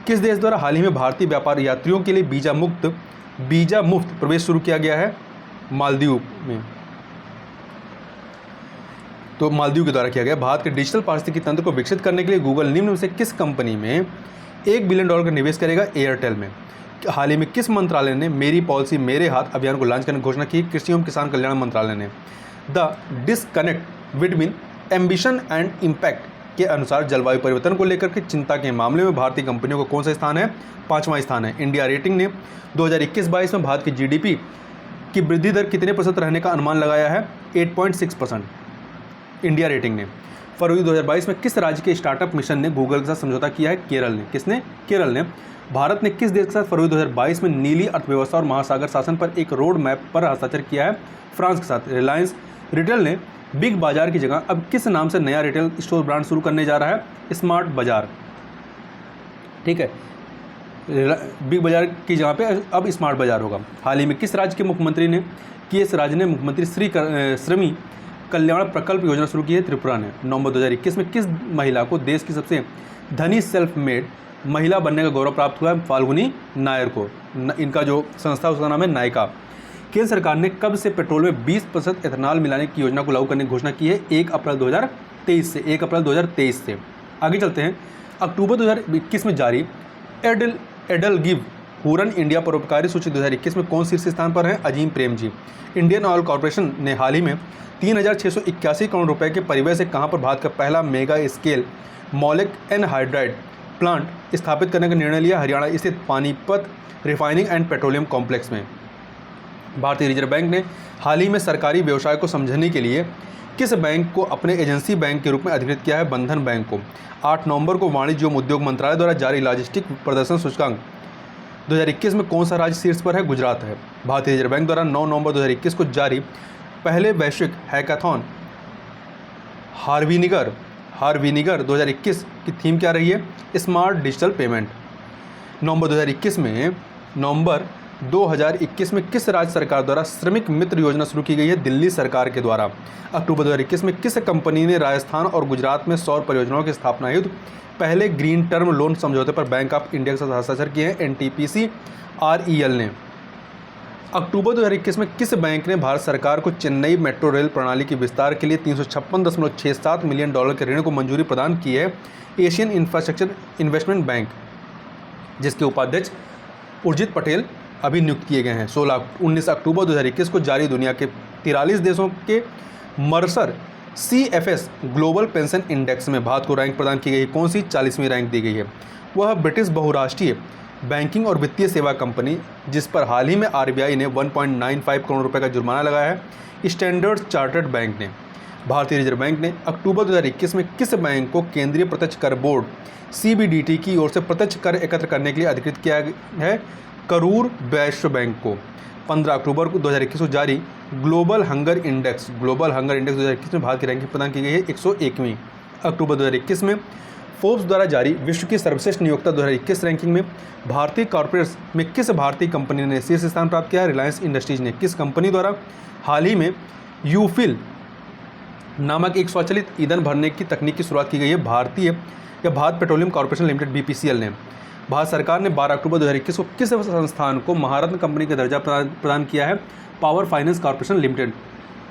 S1: किस देश द्वारा हाल ही में भारतीय व्यापार यात्रियों के लिए वीजा मुफ्त प्रवेश शुरू किया गया है? मालदीव में। तो मालदीव के द्वारा किया गया। भारत के डिजिटल पारिस्थितिकी तंत्र को विकसित करने के लिए गूगल निम्न में से किस कंपनी में $1 बिलियन का निवेश करेगा? एयरटेल में। हाल ही में किस मंत्रालय ने मेरी पॉलिसी मेरे हाथ अभियान को लॉन्च करने की घोषणा की? कृषि एवं किसान कल्याण मंत्रालय ने। The disconnect between ambition and impact के अनुसार जलवायु परिवर्तन को लेकर के चिंता के मामले में भारतीय कंपनियों को कौन सा स्थान है? 5वां स्थान है। इंडिया रेटिंग ने 2021-22 में भारत की GDP की वृद्धि दर कितने % रहने का अनुमान लगाया है? 8.6%। इंडिया रेटिंग ने। फरवरी 2022 में किस राज्य के स्टार्टअप मिशन ने गूगल के साथ समझौता किया है? केरल ने। किसने? केरल ने। भारत ने किस देश के साथ फरवरी 2022 में नीली अर्थव्यवस्था और महासागर शासन पर एक रोड मैप पर हस्ताक्षर किया है? फ्रांस के साथ। रिलायंस रिटेल ने बिग बाजार की जगह अब किस नाम से नया रिटेल स्टोर ब्रांड शुरू करने जा रहा है? स्मार्ट बाजार। ठीक है, बिग बाजार की जगह पे अब स्मार्ट बाजार होगा। हाल ही में किस राज्य के मुख्यमंत्री ने किस राज्य ने मुख्यमंत्री श्रमी कल्याण प्रकल्प योजना शुरू की है? त्रिपुरा ने। नवंबर 2021 में किस महिला को देश की सबसे धनी सेल्फ मेड महिला बनने का गौरव प्राप्त हुआ है? फाल्गुनी नायर को। इनका जो संस्था है उसका नाम है नायका। केंद्र सरकार ने कब से पेट्रोल में 20% एथेनॉल मिलाने की योजना को लागू करने की घोषणा की है? 1 अप्रैल 2023 से। 1 अप्रैल 2023 से। आगे चलते हैं। अक्टूबर 2021 में जारी एडल गिव हुरन इंडिया परोपकारी सूची 2021 में कौन शीर्ष स्थान पर है? Azim Premji. Indian oil corporation ने हाल ही में 3681 करोड़ रुपए के परिव्यय से कहां पर भारत का पहला मेगा स्केल मौलिक एनहाइड्राइड प्लांट स्थापित करने का निर्णय लिया? हरियाणा स्थित Panipat refining and petroleum complex में। भारतीय रिजर्व बैंक ने हाल ही में सरकारी व्यवसाय को समझने के लिए किस बैंक को अपने एजेंसी बैंक के रूप में अधिकृत किया है? बंधन बैंक को। 8 नवंबर को वाणिज्य एवं उद्योग मंत्रालय द्वारा जारी लॉजिस्टिक प्रदर्शन सूचकांक 2021 में कौन सा राज्य शीर्ष पर है? गुजरात है। भारतीय रिजर्व बैंक द्वारा 9 नवंबर 2021 को जारी पहले वैश्विक हैकाथॉन हार्विनिगर 2021 की थीम क्या रही है? Smart digital payment. नवंबर 2021 में किस राज्य सरकार द्वारा श्रमिक मित्र योजना शुरू की गई है? दिल्ली सरकार के द्वारा। अक्टूबर 2021 में किस कंपनी ने राजस्थान और गुजरात में सौर परियोजनाओं की स्थापना हेतु पहले ग्रीन टर्म लोन समझौते पर बैंक ऑफ इंडिया के साथ हस्ताक्षर किए हैं? एनटीपीसी REL ने। अक्टूबर 2021 में किस बैंक ने भारत सरकार को चेन्नई मेट्रो रेल प्रणाली के विस्तार के लिए $356.67 मिलियन के ऋण को मंजूरी प्रदान की है? एशियन इंफ्रास्ट्रक्चर इन्वेस्टमेंट बैंक, जिसके उपाध्यक्ष उर्जित पटेल अभी नियुक्त किए गए हैं। 19 अक्टूबर 2021 को जारी दुनिया के 43 देशों के Mercer CFS global pension index में भारत को रैंक प्रदान की गई। कौन सी 40वीं रैंक दी गई है? वह ब्रिटिश बहुराष्ट्रीय बैंकिंग और वित्तीय सेवा कंपनी जिस पर हाल ही में RBI ने 1.95 करोड़ रुपए का जुर्माना लगाया है, स्टैंडर्ड चार्टर्ड बैंक ने। भारतीय रिजर्व बैंक ने अक्टूबर 2021 में किस बैंक को केंद्रीय प्रत्यक्ष कर बोर्ड CBDT की ओर से प्रत्यक्ष कर एकत्र करने के लिए अधिकृत किया है? करूर वैश्य बैंक को। 15 अक्टूबर को 2021 को जारी ग्लोबल हंगर इंडेक्स 2021 में भारत की रैंकिंग प्रदान की गई है 101वीं। अक्टूबर 2021 में फोर्ब्स द्वारा जारी विश्व की सर्वश्रेष्ठ नियोक्ता 2021 रैंकिंग में भारतीय कॉर्पोरेट्स में किस भारतीय कंपनी ने शीर्ष स्थान प्राप्त किया है? रिलायंस इंडस्ट्रीज ने। किस कंपनी द्वारा हाल ही में यूफिल नामक एक स्वचालित ईंधन भरने की तकनीक की शुरुआत की गई है? Bharat petroleum corporation limited BPCL ने। भारत सरकार ने 12 अक्टूबर 2021 को किस संस्थान को महारत्न कंपनी का दर्जा प्रदान किया है? Power finance corporation limited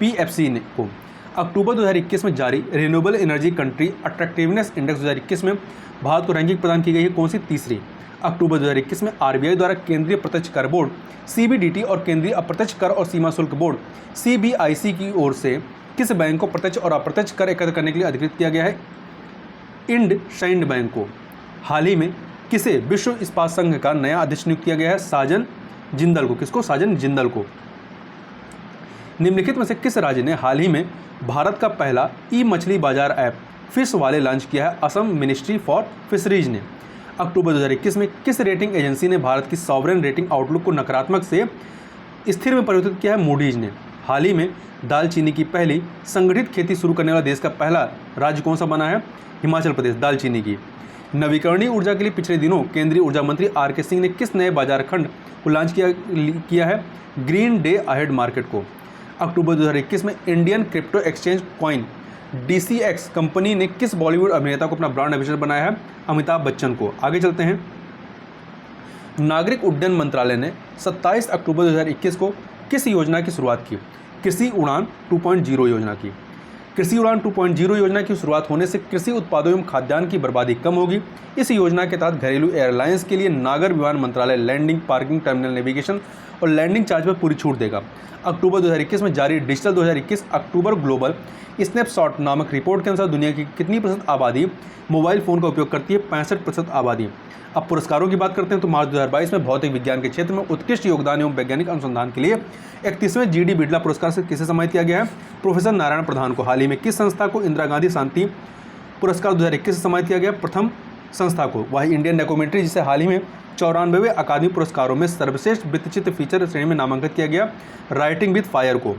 S1: PFC ने को। अक्टूबर 2021 में जारी renewable energy country attractiveness index 2021 में भारत को रैंकिंग प्रदान की गई है? कौन सी? तीसरी। अक्टूबर 2021 में RBI द्वारा केंद्रीय प्रत्यक्ष कर बोर्ड CBDT और केंद्रीय अप्रत्यक्ष कर और सीमा शुल्क बोर्ड CBIC की ओर से किस बैंक को प्रत्यक्ष और अप्रत्यक्ष कर एकत्र करने के लिए अधिकृत किया गया है? इंडसइंड बैंक को। हाल ही में किसे विश्व इस्पात संघ का नया अध्यक्ष नियुक्त किया गया है? साजन जिंदल को। किसको? साजन जिंदल को। निम्नलिखित में से किस राज्य ने हाल ही में भारत का पहला मछली बाजार ऐप फिश वाले लॉन्च किया है? असम मिनिस्ट्री फॉर फिशरीज ने। अक्टूबर 2021 में किस रेटिंग एजेंसी ने भारत की सॉवरेन रेटिंग आउटलुक को नकारात्मक से स्थिर में परिवर्तित किया है? मूडीज ने। हाल ही में दालचीनी की पहली संगठित खेती शुरू करने वाला देश का पहला राज्य कौन सा बना है? हिमाचल प्रदेश। दालचीनी की। नवीकरणीय ऊर्जा के लिए पिछले दिनों केंद्रीय ऊर्जा मंत्री RK सिंह ने किस नए बाजार खंड को लॉन्च किया है? ग्रीन डे अहेड मार्केट को। अक्टूबर 2021 में Indian crypto exchange coin DCX company ने किस बॉलीवुड अभिनेता को अपना ब्रांड एम्बेसडर बनाया है? अमिताभ बच्चन को। आगे चलते हैं। नागरिक उड्डयन मंत्रालय ने 27 अक्टूबर 2021 को किस योजना की शुरुआत की? कृषि उड़ान 2.0 योजना की। कृषि उड़ान 2.0 योजना की शुरुआत होने से कृषि उत्पादों एवं खाद्यान्न की बर्बादी कम होगी। इस योजना के तहत घरेलू एयरलाइंस के लिए नागर विमान मंत्रालय लैंडिंग, पार्किंग, टर्मिनल नेविगेशन और लैंडिंग चार्ज पर पूरी छूट देगा। अक्टूबर 2021 में जारी डिजिटल 2021 अक्टूबर ग्लोबल स्नैपशॉट नामक रिपोर्ट के अनुसार दुनिया की कितनी प्रतिशत आबादी मोबाइल फ़ोन का उपयोग करती है? 65% आबादी। अब पुरस्कारों की बात करते हैं तो मार्च 2022 में भौतिक विज्ञान के क्षेत्र में उत्कृष्ट योगदान एवं वैज्ञानिक अनुसंधान के लिए 31वें GD बिड़ला पुरस्कार से किसे सम्मानित किया गया है? प्रोफेसर नारायण प्रधान को। हाल ही में किस संस्था को इंदिरा गांधी शांति पुरस्कार 2021 से सम्मानित किया गया? प्रथम संस्था को। वही इंडियन डॉक्यूमेंट्री, जिसे हाल ही में 94वें अकादमी पुरस्कारों में सर्वश्रेष्ठ वृत्तचित्र फीचर श्रेणी में नामांकित किया गया, राइटिंग विद फायर को।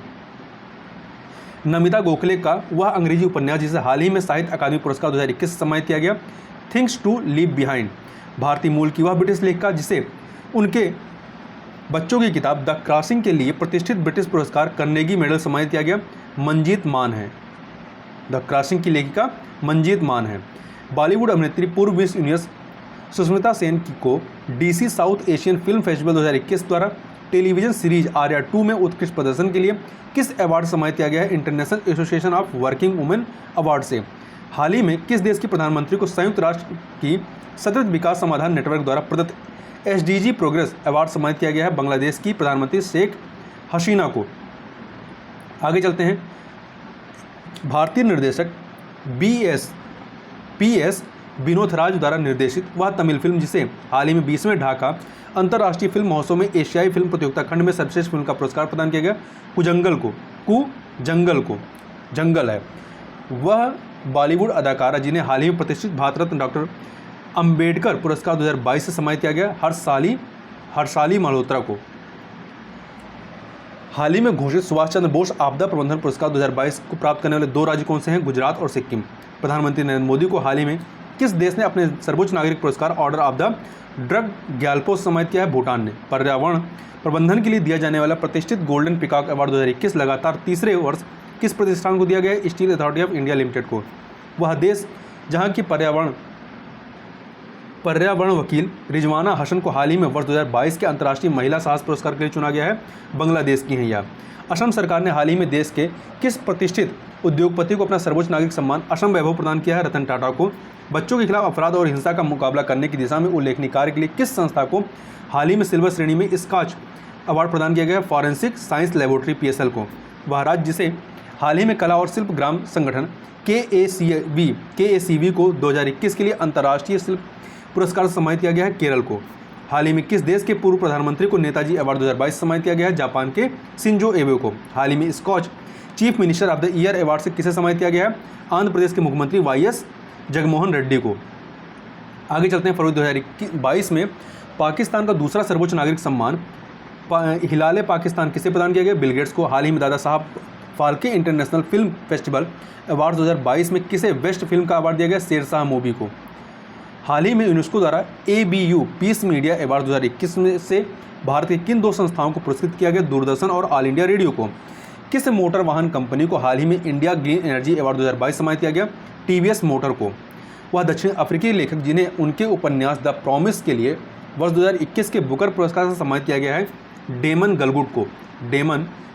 S1: नमिता गोखले का वह अंग्रेजी उपन्यास जिसे हाल ही में साहित्य अकादमी पुरस्कार 2021 से सम्मानित किया गया, थिंग्स टू लीव बिहाइंड। भारतीय मूल की वह ब्रिटिश लेखिका जिसे उनके बच्चों की किताब द क्रॉसिंग के लिए प्रतिष्ठित ब्रिटिश पुरस्कार कार्नेगी मेडल सम्मानित किया गया, मंजीत मान है। द क्रॉसिंग की लेखिका मंजीत मान है। बॉलीवुड अभिनेत्री पूर्व मिस यूनिवर्स सुष्मिता सेन को DC south Asian film festival 2021 द्वारा टेलीविजन सीरीज आर्या 2 में उत्कृष्ट प्रदर्शन के लिए किस अवार्ड सम्मानित किया गया है? International association of working women award से। हाल ही में किस देश के प्रधानमंत्री को संयुक्त राष्ट्र की सतत विकास समाधान नेटवर्क द्वारा प्रदत्त एसडीजी प्रोग्रेस अवार्ड सम्मानित किया गया है? बांग्लादेश की प्रधानमंत्री शेख हसीना को। आगे चलते हैं। भारतीय निर्देशक पीएस विनोद राज द्वारा निर्देशित वह तमिल फिल्म जिसे हाल ही में 20वें ढाका अंतर्राष्ट्रीय फिल्म महोत्सव में एशियाई फिल्म प्रतियोगिता खंड में सर्वश्रेष्ठ फिल्म का पुरस्कार प्रदान किया गया, जंगल है। वह बॉलीवुड अदाकारा जिन्हें हाल ही में प्रतिष्ठित भारत रत्न डॉक्टर अंबेडकर पुरस्कार 2022 से सम्मानित किया गया, हर्षाली मल्होत्रा को। हाल ही में घोषित सुभाष चंद्र बोस आपदा प्रबंधन पुरस्कार 2022 को प्राप्त करने वाले 2 राज्य कौन से हैं? गुजरात और सिक्किम। प्रधानमंत्री नरेंद्र मोदी को हाल ही में किस देश ने अपने सर्वोच्च नागरिक पुरस्कार order of the drug Gyalpo सम्मानित किया है? भूटान ने। पर्यावरण प्रबंधन के लिए दिया जाने वाला प्रतिष्ठित गोल्डन पिकॉक अवार्ड 2021 लगातार तीसरे वर्ष किस प्रतिष्ठान को दिया गया है? Steel authority of India limited को। वह देश जहां की पर्यावरण वकील रिजवाना हसन को हाल ही में वर्ष 2022 के अंतर्राष्ट्रीय महिला साहस पुरस्कार के लिए चुना गया है, बांग्लादेश की हैं यह। असम सरकार ने हाल ही में देश के किस प्रतिष्ठित उद्योगपति को अपना सर्वोच्च नागरिक सम्मान असम वैभव प्रदान किया है? रतन टाटा को। बच्चों के खिलाफ अपराध और हिंसा का मुकाबला करने की दिशा में उल्लेखनीय कार्य के लिए किस संस्था को हाल ही में सिल्वर श्रेणी में स्कॉच अवार्ड प्रदान किया गया है? फॉरेंसिक साइंस लेबोरेटरी पीएसएल को। वह राज्य जिसे हाल ही में कला और शिल्प ग्राम संगठन केएसीबी को 2021 के लिए अंतर्राष्ट्रीय शिल्प पुरस्कार से सम्मानित किया गया है? केरल को। हाल ही में किस देश के पूर्व प्रधानमंत्री को नेताजी अवार्ड 2022 सम्मानित किया गया है? जापान के शिंजो एबे को। हाल ही में Skoch chief minister of the year award से किसे सम्मानित किया गया है? आंध्र प्रदेश के मुख्यमंत्री वाईएस जगनमोहन रेड्डी को। आगे चलते हैं। फरवरी 2022 में पाकिस्तान का दूसरा सर्वोच्च नागरिक सम्मान हिलाल पाकिस्तान किसे प्रदान किया गया? बिल गेट्स को। हाल ही में Dada Saheb Phalke international film festival award 2022 में किसे बेस्ट फिल्म का अवार्ड दिया गया? शेरशाह मूवी को। हाल ही में यूनेस्को द्वारा ABU पीस मीडिया अवार्ड 2021 में से भारत की किन 2 संस्थाओं को पुरस्कृत किया गया? दूरदर्शन और ऑल इंडिया रेडियो को। किस मोटर वाहन कंपनी को हाल ही में इंडिया ग्रीन एनर्जी अवार्ड 2022 सम्मानित किया गया? TVS मोटर को। वह दक्षिण अफ्रीकी लेखक जिन्हें उनके उपन्यास द प्रॉमिस के लिए वर्ष 2021 के बुकर पुरस्कार से सम्मानित किया गया है? डेमन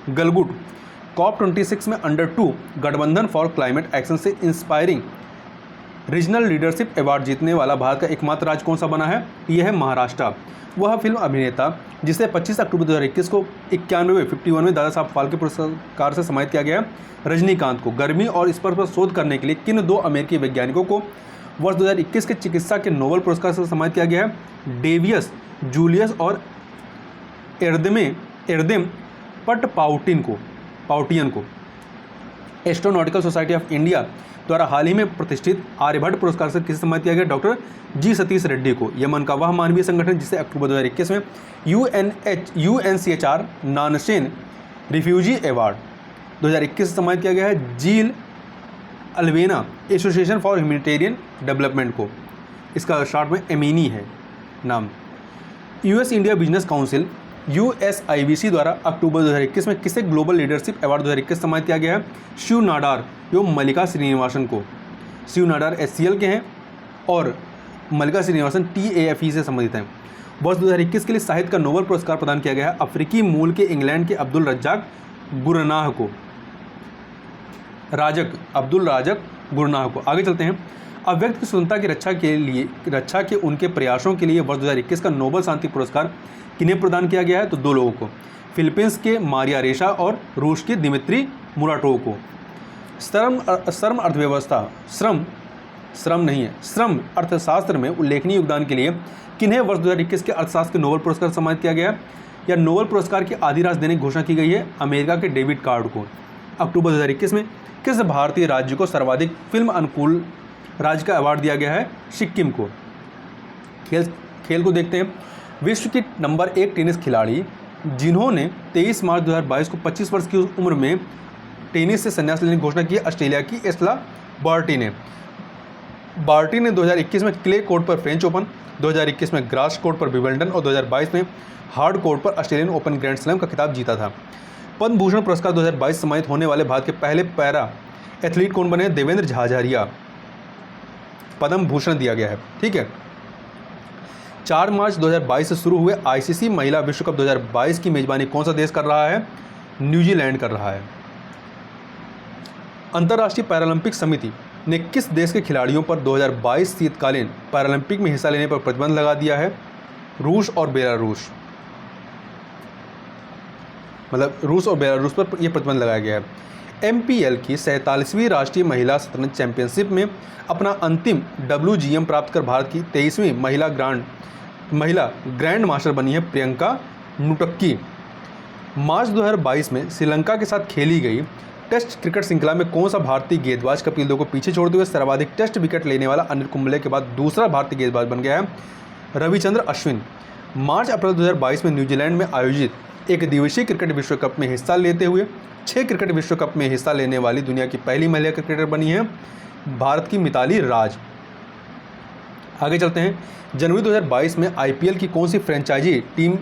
S1: गलगुट। COP26 में अंडर-2 गठबंधन फॉर क्लाइमेट एक्शन से इंस्पायरिंग रीजनल लीडरशिप अवार्ड जीतने वाला भारत का एकमात्र राज्य कौन सा बना है? यह है महाराष्ट्र। वह फिल्म अभिनेता जिसे 25 अक्टूबर 2021 को 51वें दादा साहब फाल्के पुरस्कार से सम्मानित किया गया है? रजनीकांत को। गर्मी और स्पर्श पर शोध करने के लिए किन 2 अमेरिकी वैज्ञानिकों को वर्ष 2021 के चिकित्सा के नोबेल पुरस्कार से सम्मानित किया गया है? डेवियस जूलियस और एर्देम पाउटियन को। एस्ट्रोनॉटिकल सोसाइटी ऑफ इंडिया द्वारा हाल ही में प्रतिष्ठित आर्यभट्ट पुरस्कार से किसे सम्मानित किया गया? डॉक्टर जी सतीश रेड्डी को। यमन का वह मानवीय संगठन जिसे अक्टूबर 2021 में UNHCR नानसेन रिफ्यूजी अवार्ड 2021 से सम्मानित किया गया है? जील अल्वेना एसोसिएशन फॉर ह्यूमैनिटेरियन डेवलपमेंट को। इसका शॉर्ट में एमिनी है नाम। US India business council USIBC द्वारा अक्टूबर 2021 में किसे ग्लोबल लीडरशिप अवार्ड 2021 सम्मानित किया गया है? शिव नाडार एवं मल्लिका श्रीनिवासन को। शिव नाडार HCL के हैं और मल्लिका श्रीनिवासन TAFE से संबंधित हैं। वर्ष 2021 के लिए साहित्य का नोबेल पुरस्कार प्रदान किया गया है अफ्रीकी मूल के इंग्लैंड के अब्दुल रज्जाक गुरनाह को। अब्दुल राजक गुरनाह को। आगे चलते हैं। अव्यक्त की स्वतंत्रता की रक्षा के उनके प्रयासों के लिए वर्ष 2021 का नोबेल शांति पुरस्कार किन्हें प्रदान किया गया है? तो 2 लोगों को। फिलीपींस के मारिया रेशा और रूस के दिमित्री मुराटोव को। श्रम अर्थशास्त्र में उल्लेखनीय योगदान के लिए किन्हें वर्ष 2021 के अर्थशास्त्र के नोबेल पुरस्कार सम्मानित किया गया या नोबेल पुरस्कार की आधी राशि देने की घोषणा की गई है? अमेरिका के डेविड कार्ड को। अक्टूबर 2021 में किस भारतीय राज्य को सर्वाधिक फिल्म अनुकूल राज्य का अवार्ड दिया गया है? सिक्किम को। खेल को देखते हैं। विश्व की नंबर 1 टेनिस खिलाड़ी जिन्होंने 23 मार्च 2022 को 25 वर्ष की उम्र में टेनिस से संन्यास लेने की घोषणा की, ऑस्ट्रेलिया की एस्ला बर्टी ने। बार्टी ने 2021 में क्ले कोर्ट पर फ्रेंच ओपन, 2021 में ग्रास कोर्ट पर विंबलडन और 2022 में हार्ड कोर्ट पर ऑस्ट्रेलियन ओपन ग्रैंड स्लैम का खिताब जीता था। पद्म भूषण पुरस्कार 2022 सम्मानित होने वाले भारत के पहले पैरा एथलीट कौन बने? देवेंद्र झाझरिया। पद्म भूषण दिया गया है, ठीक है। 4 मार्च 2022 से शुरू हुए आईसीसी महिला विश्व कप 2022 की मेजबानी कौन सा देश कर रहा है? न्यूजीलैंड कर रहा है। अंतर्राष्ट्रीय पैरालंपिक समिति ने किस देश के खिलाड़ियों पर 2022 शीतकालीन पैरालंपिक में हिस्सा लेने पर प्रतिबंध लगा दिया है? रूस और बेलारूस। मतलब रूस और बेलारूस पर यह प्रतिबंध लगाया गया है। एमपीएल की 47वीं राष्ट्रीय महिला शतरंज चैंपियनशिप में अपना अंतिम WGM प्राप्त कर भारत की 23वीं महिला ग्रैंड मास्टर बनी है प्रियंका नुटक्की। मार्च 2022 में श्रीलंका के साथ खेली गई टेस्ट क्रिकेट श्रृंखला में कौन सा भारतीय गेंदबाज कपिल देव को पीछे छोड़ते हुए सर्वाधिक टेस्ट विकेट लेने वाला अनिल कुंबले के बाद दूसरा भारतीय गेंदबाज बन गया है? रविचंद्र अश्विन। मार्च अप्रैल 2022 में न्यूजीलैंड में आयोजित एक दिवसीय क्रिकेट विश्व कप में हिस्सा लेते हुए 6 क्रिकेट विश्व कप में हिस्सा लेने वाली दुनिया की पहली महिला क्रिकेटर बनी है भारत की मिताली राज। आगे चलते हैं। जनवरी 2022 में आईपीएल की कौन सी फ्रेंचाइजी टीम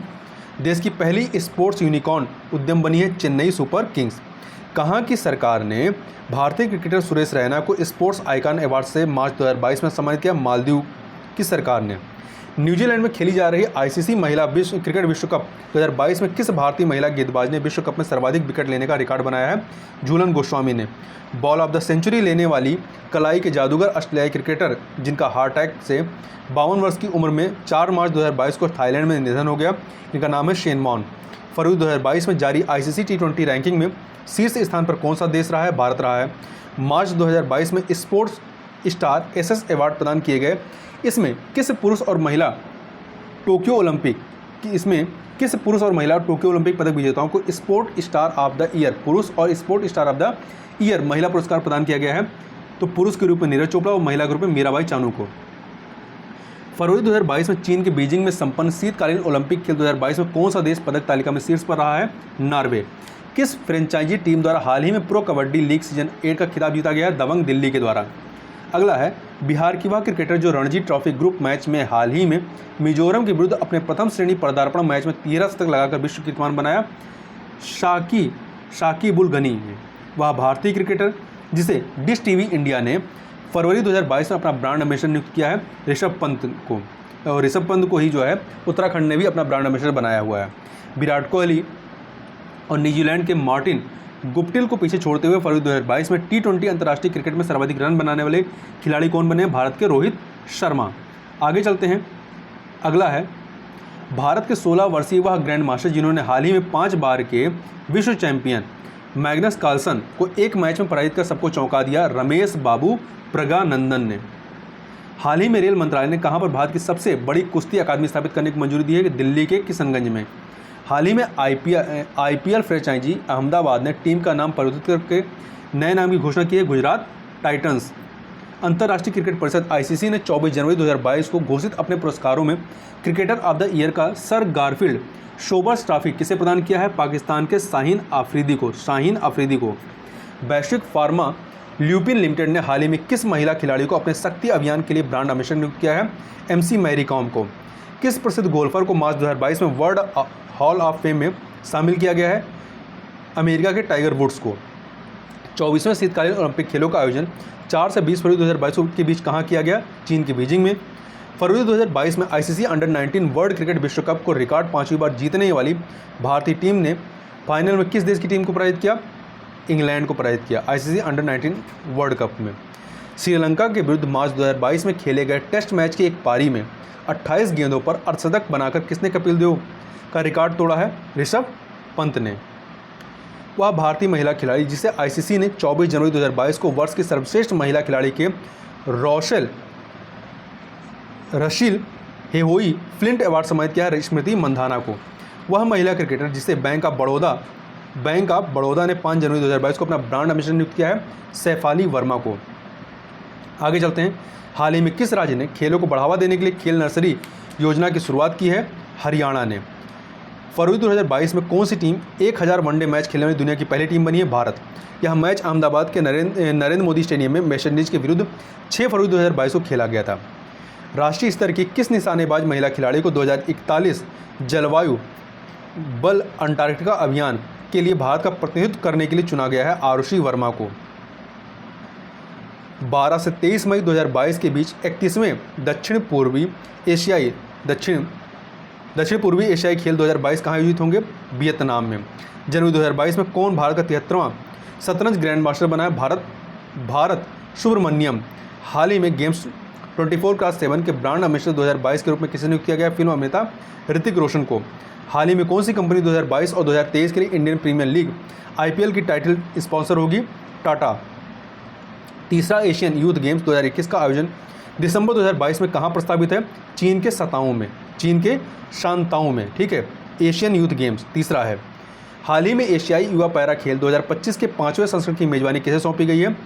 S1: देश की पहली स्पोर्ट्स यूनिकॉर्न उद्यम बनी है? Chennai super Kings. कहाँ की सरकार ने भारतीय क्रिकेटर सुरेश रैना को स्पोर्ट्स आइकॉन अवार्ड से मार्च 2022 में सम्मानित किया? मालदीव की सरकार ने। न्यूजीलैंड में खेली जा रही आईसीसी महिला क्रिकेट विश्व कप 2022 में किस भारतीय महिला गेंदबाज ने विश्व कप में सर्वाधिक विकेट लेने का रिकॉर्ड बनाया है? झूलन गोस्वामी ने। बॉल ऑफ द सेंचुरी लेने वाली कलाई के जादूगर ऑस्ट्रेलियाई क्रिकेटर जिनका हार्ट अटैक से 52 वर्ष की उम्र में 4 मार्च 2022 को थाईलैंड में निधन हो गया, इनका नाम है शेन वॉन। फरवरी 2022 में जारी आईसीसी T20 रैंकिंग में शीर्ष स्थान पर कौन सा देश रहा है? भारत रहा है। मार्च 2022 में स्पोर्ट्स स्टार एसएस अवार्ड प्रदान किए गए। इसमें किस पुरुष और महिला टोक्यो ओलंपिक पदक विजेताओं को sport star of the year पुरुष और sport star of the year महिला पुरस्कार प्रदान किया गया है? तो पुरुष के रूप में नीरज चोपड़ा और महिला के रूप में मीराबाई चानू को। फरवरी 2022 में चीन के बीजिंग में संपन्न शीतकालीन ओलंपिक खेल 2022 में कौन सा देश पदक तालिका में शीर्ष पर रहा है? नॉर्वे। किस फ्रेंचाइजी टीम द्वारा हाल ही में प्रो कबड्डी लीग सीजन 8 का खिताब जीता गया है? दबंग दिल्ली के द्वारा। अगला है बिहार की वह क्रिकेटर जो रणजी ट्रॉफी ग्रुप मैच में हाल ही में मिजोरम के विरुद्ध अपने प्रथम श्रेणी पदार्पण मैच में 13 शतक लगाकर विश्व कीर्तिमान बनाया? शाकिबुल गनी। वह भारतीय क्रिकेटर जिसे डिश टीवी इंडिया ने फरवरी 2022 में अपना ब्रांड एम्बेसडर नियुक्त किया है? ऋषभ पंत को। और ऋषभ पंत को ही जो है उत्तराखंड ने भी अपना ब्रांड एम्बेसडर बनाया हुआ है। विराट कोहली और न्यूजीलैंड के मार्टिन गुप्टिल को पीछे छोड़ते हुए फरवरी 2022 में T20 अंतर्राष्ट्रीय क्रिकेट में सर्वाधिक रन बनाने वाले खिलाड़ी कौन बने? भारत के रोहित शर्मा। आगे चलते हैं। अगला है भारत के 16 वर्षीय वह ग्रैंड मास्टर जिन्होंने हाल ही में 5 बार के विश्व चैंपियन मैग्नस कार्लसन को एक मैच में पराजित कर सबको चौंका दिया? रमेश बाबू प्रज्ञानंदन ने। हाल ही में रेल मंत्रालय ने कहां पर भारत की सबसे बड़ी कुश्ती अकादमी स्थापित करने की मंजूरी दी है? दिल्ली के किशनगंज में। हाल ही में आईपीएल फ्रेंचाइजी अहमदाबाद ने टीम का नाम परिवर्तित करके नए नाम की घोषणा की है? गुजरात टाइटंस। अंतर्राष्ट्रीय क्रिकेट परिषद आईसीसी ने 24 जनवरी 2022 को घोषित अपने पुरस्कारों में क्रिकेटर ऑफ द ईयर का सर गारफील्ड शोबर्स ट्रॉफी किसे प्रदान किया है? पाकिस्तान के शाहीन आफरीदी को। वैश्विक फार्मा ल्यूपिन लिमिटेड ने हाल ही में किस महिला खिलाड़ी को अपने शक्ति अभियान के लिए ब्रांड एम्बेसडर नियुक्त किया है? MC मैरी कॉम को। किस प्रसिद्ध गोल्फर को मार्च 2022 में वर्ल्ड हॉल ऑफ फेम में शामिल किया गया है? अमेरिका के टाइगर वुड्स को। 24वें शीतकालीन ओलंपिक खेलों का आयोजन 4 से 20 फरवरी 2022 के बीच कहाँ किया गया? चीन के बीजिंग में। फरवरी 2022 में आईसीसी अंडर-19 वर्ल्ड क्रिकेट विश्व कप को रिकॉर्ड 5वीं बार जीतने वाली भारतीय टीम ने फाइनल में किस देश की टीम को पराजित किया? इंग्लैंड को पराजित किया आईसीसी अंडर-19 वर्ल्ड कप में। श्रीलंका के विरुद्ध मार्च 2022 में खेले गए टेस्ट मैच की एक पारी में 28 गेंदों पर अर्धशतक बनाकर किसने कपिल देव का रिकॉर्ड तोड़ा है? ऋषभ पंत ने। वह भारतीय महिला खिलाड़ी जिसे आईसीसी ने 24 जनवरी 2022 को वर्ष की सर्वश्रेष्ठ महिला खिलाड़ी के रशील हेहोई फ्लिंट अवार्ड सम्मानित किया है? स्मृति मंधाना को। वह महिला क्रिकेटर जिसे बैंक ऑफ बड़ौदा ने 5 जनवरी 2022 को अपना ब्रांड एम्बेसडर नियुक्त किया है? सैफाली वर्मा को। आगे चलते हैं। हाल ही में किस राज्य ने खेलों को बढ़ावा देने के लिए खेल नर्सरी योजना की शुरुआत की है? हरियाणा ने। फरवरी 2022 में कौन सी टीम 1000 वनडे मैच खेलने वाली दुनिया की पहली टीम बनी है? भारत। यह मैच अहमदाबाद के नरेंद्र मोदी स्टेडियम में वेस्टइंडीज के विरुद्ध 6 फरवरी 2022 को खेला गया था। राष्ट्रीय स्तर की किस निशानेबाज महिला खिलाड़ी को 2041 जलवायु बल अंटार्कटिका अभियान के लिए भारत का प्रतिनिधित्व करने के लिए चुना गया है? आरुषि वर्मा को। 12 से 23 मई 2022 के बीच 31वें दक्षिण पूर्वी पूर्वी एशियाई खेल 2022 कहाँ आयोजित होंगे? वियतनाम में। जनवरी 2022 में कौन भारत का 73वां शतरंज ग्रैंड मास्टर बना है? भारत सुब्रमण्यम। हाल ही में गेम्स 24x7 के ब्रांड एम्बेसडर 2022 के रूप में किसे नियुक्त किया गया? फिल्म अभिनेता ऋतिक रोशन को। हाल ही में कौन सी कंपनी 2022 और 2023 के लिए इंडियन प्रीमियर लीग IPL की टाइटल स्पॉन्सर होगी? टाटा। तीसरा एशियन यूथ गेम्स 2021 का आयोजन दिसंबर 2022 में कहाँ प्रस्तावित है? चीन के शांताओं में। ठीक है, एशियन यूथ गेम्स तीसरा है। हाल ही में एशियाई युवा पैरा खेल 2025 के 5वें संस्करण की मेजबानी किसे सौंपी गई है?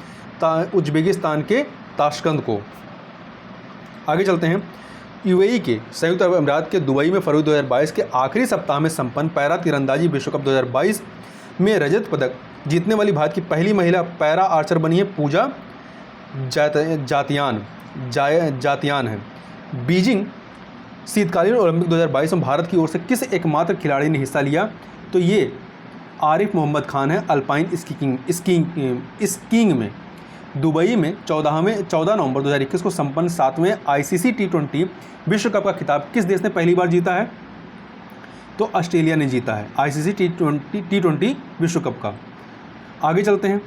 S1: उज्बेकिस्तान के ताशकंद को। आगे चलते हैं। UAE के संयुक्त अरब अमीरात के दुबई में फरवरी 2022 के आखिरी सप्ताह में संपन्न पैरा तीरंदाजी विश्व कप 2022 में रजत पदक जीतने वाली भारत की पहली महिला पैरा आर्चर बनी है पूजा जातियान है। बीजिंग शीतकालीन ओलंपिक 2022 में भारत की ओर से किस एकमात्र खिलाड़ी ने हिस्सा लिया? तो ये आरिफ मोहम्मद खान है अल्पाइन स्कीइंग में। दुबई में 14 नवंबर 2021 को संपन्न 7वें ICC T20 विश्व कप का खिताब किस देश ने पहली बार जीता है? तो ऑस्ट्रेलिया ने जीता है ICC T20 विश्व कप का। आगे चलते हैं।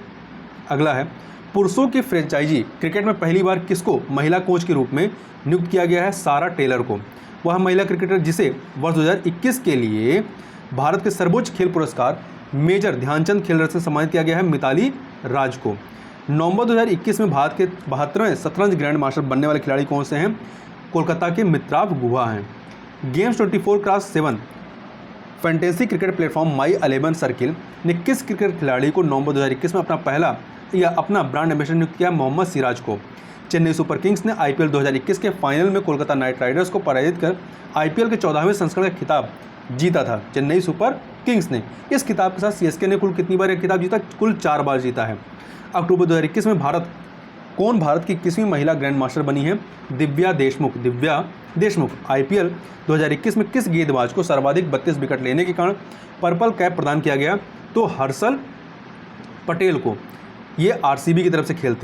S1: अगला है, पुरुषों की फ्रेंचाइजी क्रिकेट में पहली बार किसको महिला कोच के रूप में नियुक्त किया गया है? सारा टेलर को। वह महिला क्रिकेटर जिसे वर्ष 2021 के लिए भारत के सर्वोच्च खेल पुरस्कार मेजर ध्यानचंद खेल रत्न से सम्मानित किया गया है? मिताली राज को। नवंबर 2021 में भारत के 72वें शतरंज ग्रैंड मास्टर बनने वाले खिलाड़ी कौन से हैं? कोलकाता के मित्राव गुहा हैं। Games 24x7 fantasy cricket platform my 11 circle ने किस क्रिकेट खिलाड़ी को नवंबर 2021 में अपना ब्रांड एम्बेसडर नियुक्त किया? मोहम्मद सिराज को। चेन्नई सुपर किंग्स ने IPL 2021 के फाइनल में कोलकाता नाइट राइडर्स को पराजित कर IPL के 14वें संस्करण का खिताब जीता था। चेन्नई सुपर किंग्स ने इस खिताब के साथ CSK ने कुल कितनी बार यह खिताब जीता? कुल 4 बार जीता है। अक्टूबर 2021 में भारत की 21वीं महिला ग्रैंड मास्टर बनी है? दिव्या देशमुख। IPL 2021 में किस गेंदबाज को सर्वाधिक 32 विकेट लेने के कारण पर्पल कैप प्रदान किया गया? तो हर्षल पटेल को। ये RCB की तरफ से खेले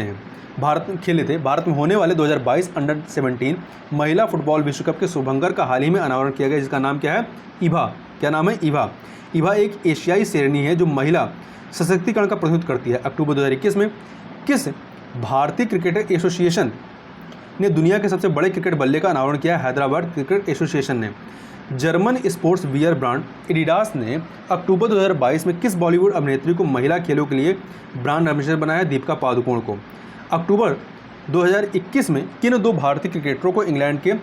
S1: थे। भारत में होने वाले 2022 अंडर 17 महिला फुटबॉल विश्व कप के शुभंकर का हाल ही में अनावरण किया गया, जिसका नाम क्या है? ईभा। क्या नाम है? ईभा। ईभा एक एशियाई श्रेणी है जो महिला सशक्तिकरण का प्रतिनिधित्व करती है। अक्टूबर 2021 में किस भारतीय क्रिकेट एसोसिएशन ने दुनिया के सबसे बड़े क्रिकेट बल्ले का अनावरण किया? हैदराबाद क्रिकेट एसोसिएशन ने। German sports wear brand Adidas ने अक्टूबर 2022 में किस बॉलीवुड अभिनेत्री को महिला खेलों के लिए ब्रांड एम्बेसडर बनाया? दीपिका पादुकोण को। अक्टूबर 2021 में किन 2 भारतीय क्रिकेटरों को इंग्लैंड के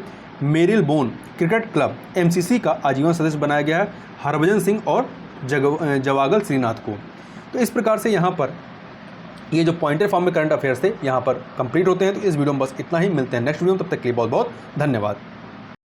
S1: मेरिलबोन क्रिकेट क्लब MCC का आजीवन सदस्य बनाया गया है? हरभजन सिंह और जवागल श्रीनाथ को। तो इस प्रकार से यहाँ पर ये जो पॉइंटर फॉर्म में करंट अफेयर्स थे यहाँ पर कंप्लीट होते हैं। तो इस वीडियो में बस इतना ही। मिलते हैं नेक्स्ट वीडियो में, तब तक के लिए बहुत बहुत धन्यवाद।